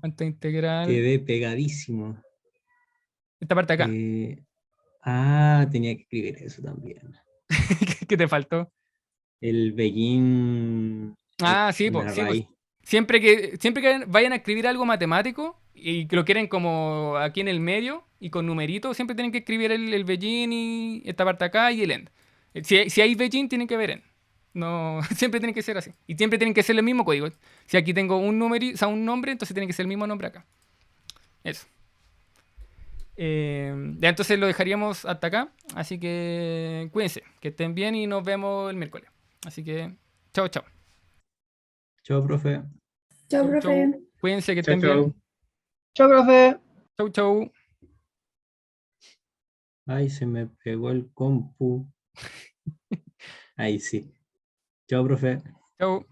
Cuánta integral. Quedé pegadísimo. Esta parte de acá. Tenía que escribir eso también. ¿Qué te faltó? El begin Ah, sí, una pues, sí, pues. raíz. Siempre que vayan a escribir algo matemático y que lo quieren como aquí en el medio y con numeritos, siempre tienen que escribir el begin y esta parte acá y el end. Si hay begin, tienen que ver end. No, siempre tiene que ser así. Y siempre tienen que ser el mismo código. Si aquí tengo un número, o sea, un nombre, entonces tiene que ser el mismo nombre acá. Eso. Ya entonces lo dejaríamos hasta acá. Así que cuídense, que estén bien y nos vemos el miércoles. Así que, chao, chao. Chao, profe. Chao, Chau, profe. chau. Cuídense que Chao, estén chao. bien. Chao, profe. Chau, chau. Ay, se me pegó el compu. Ahí sí. Chao, profe. Chau.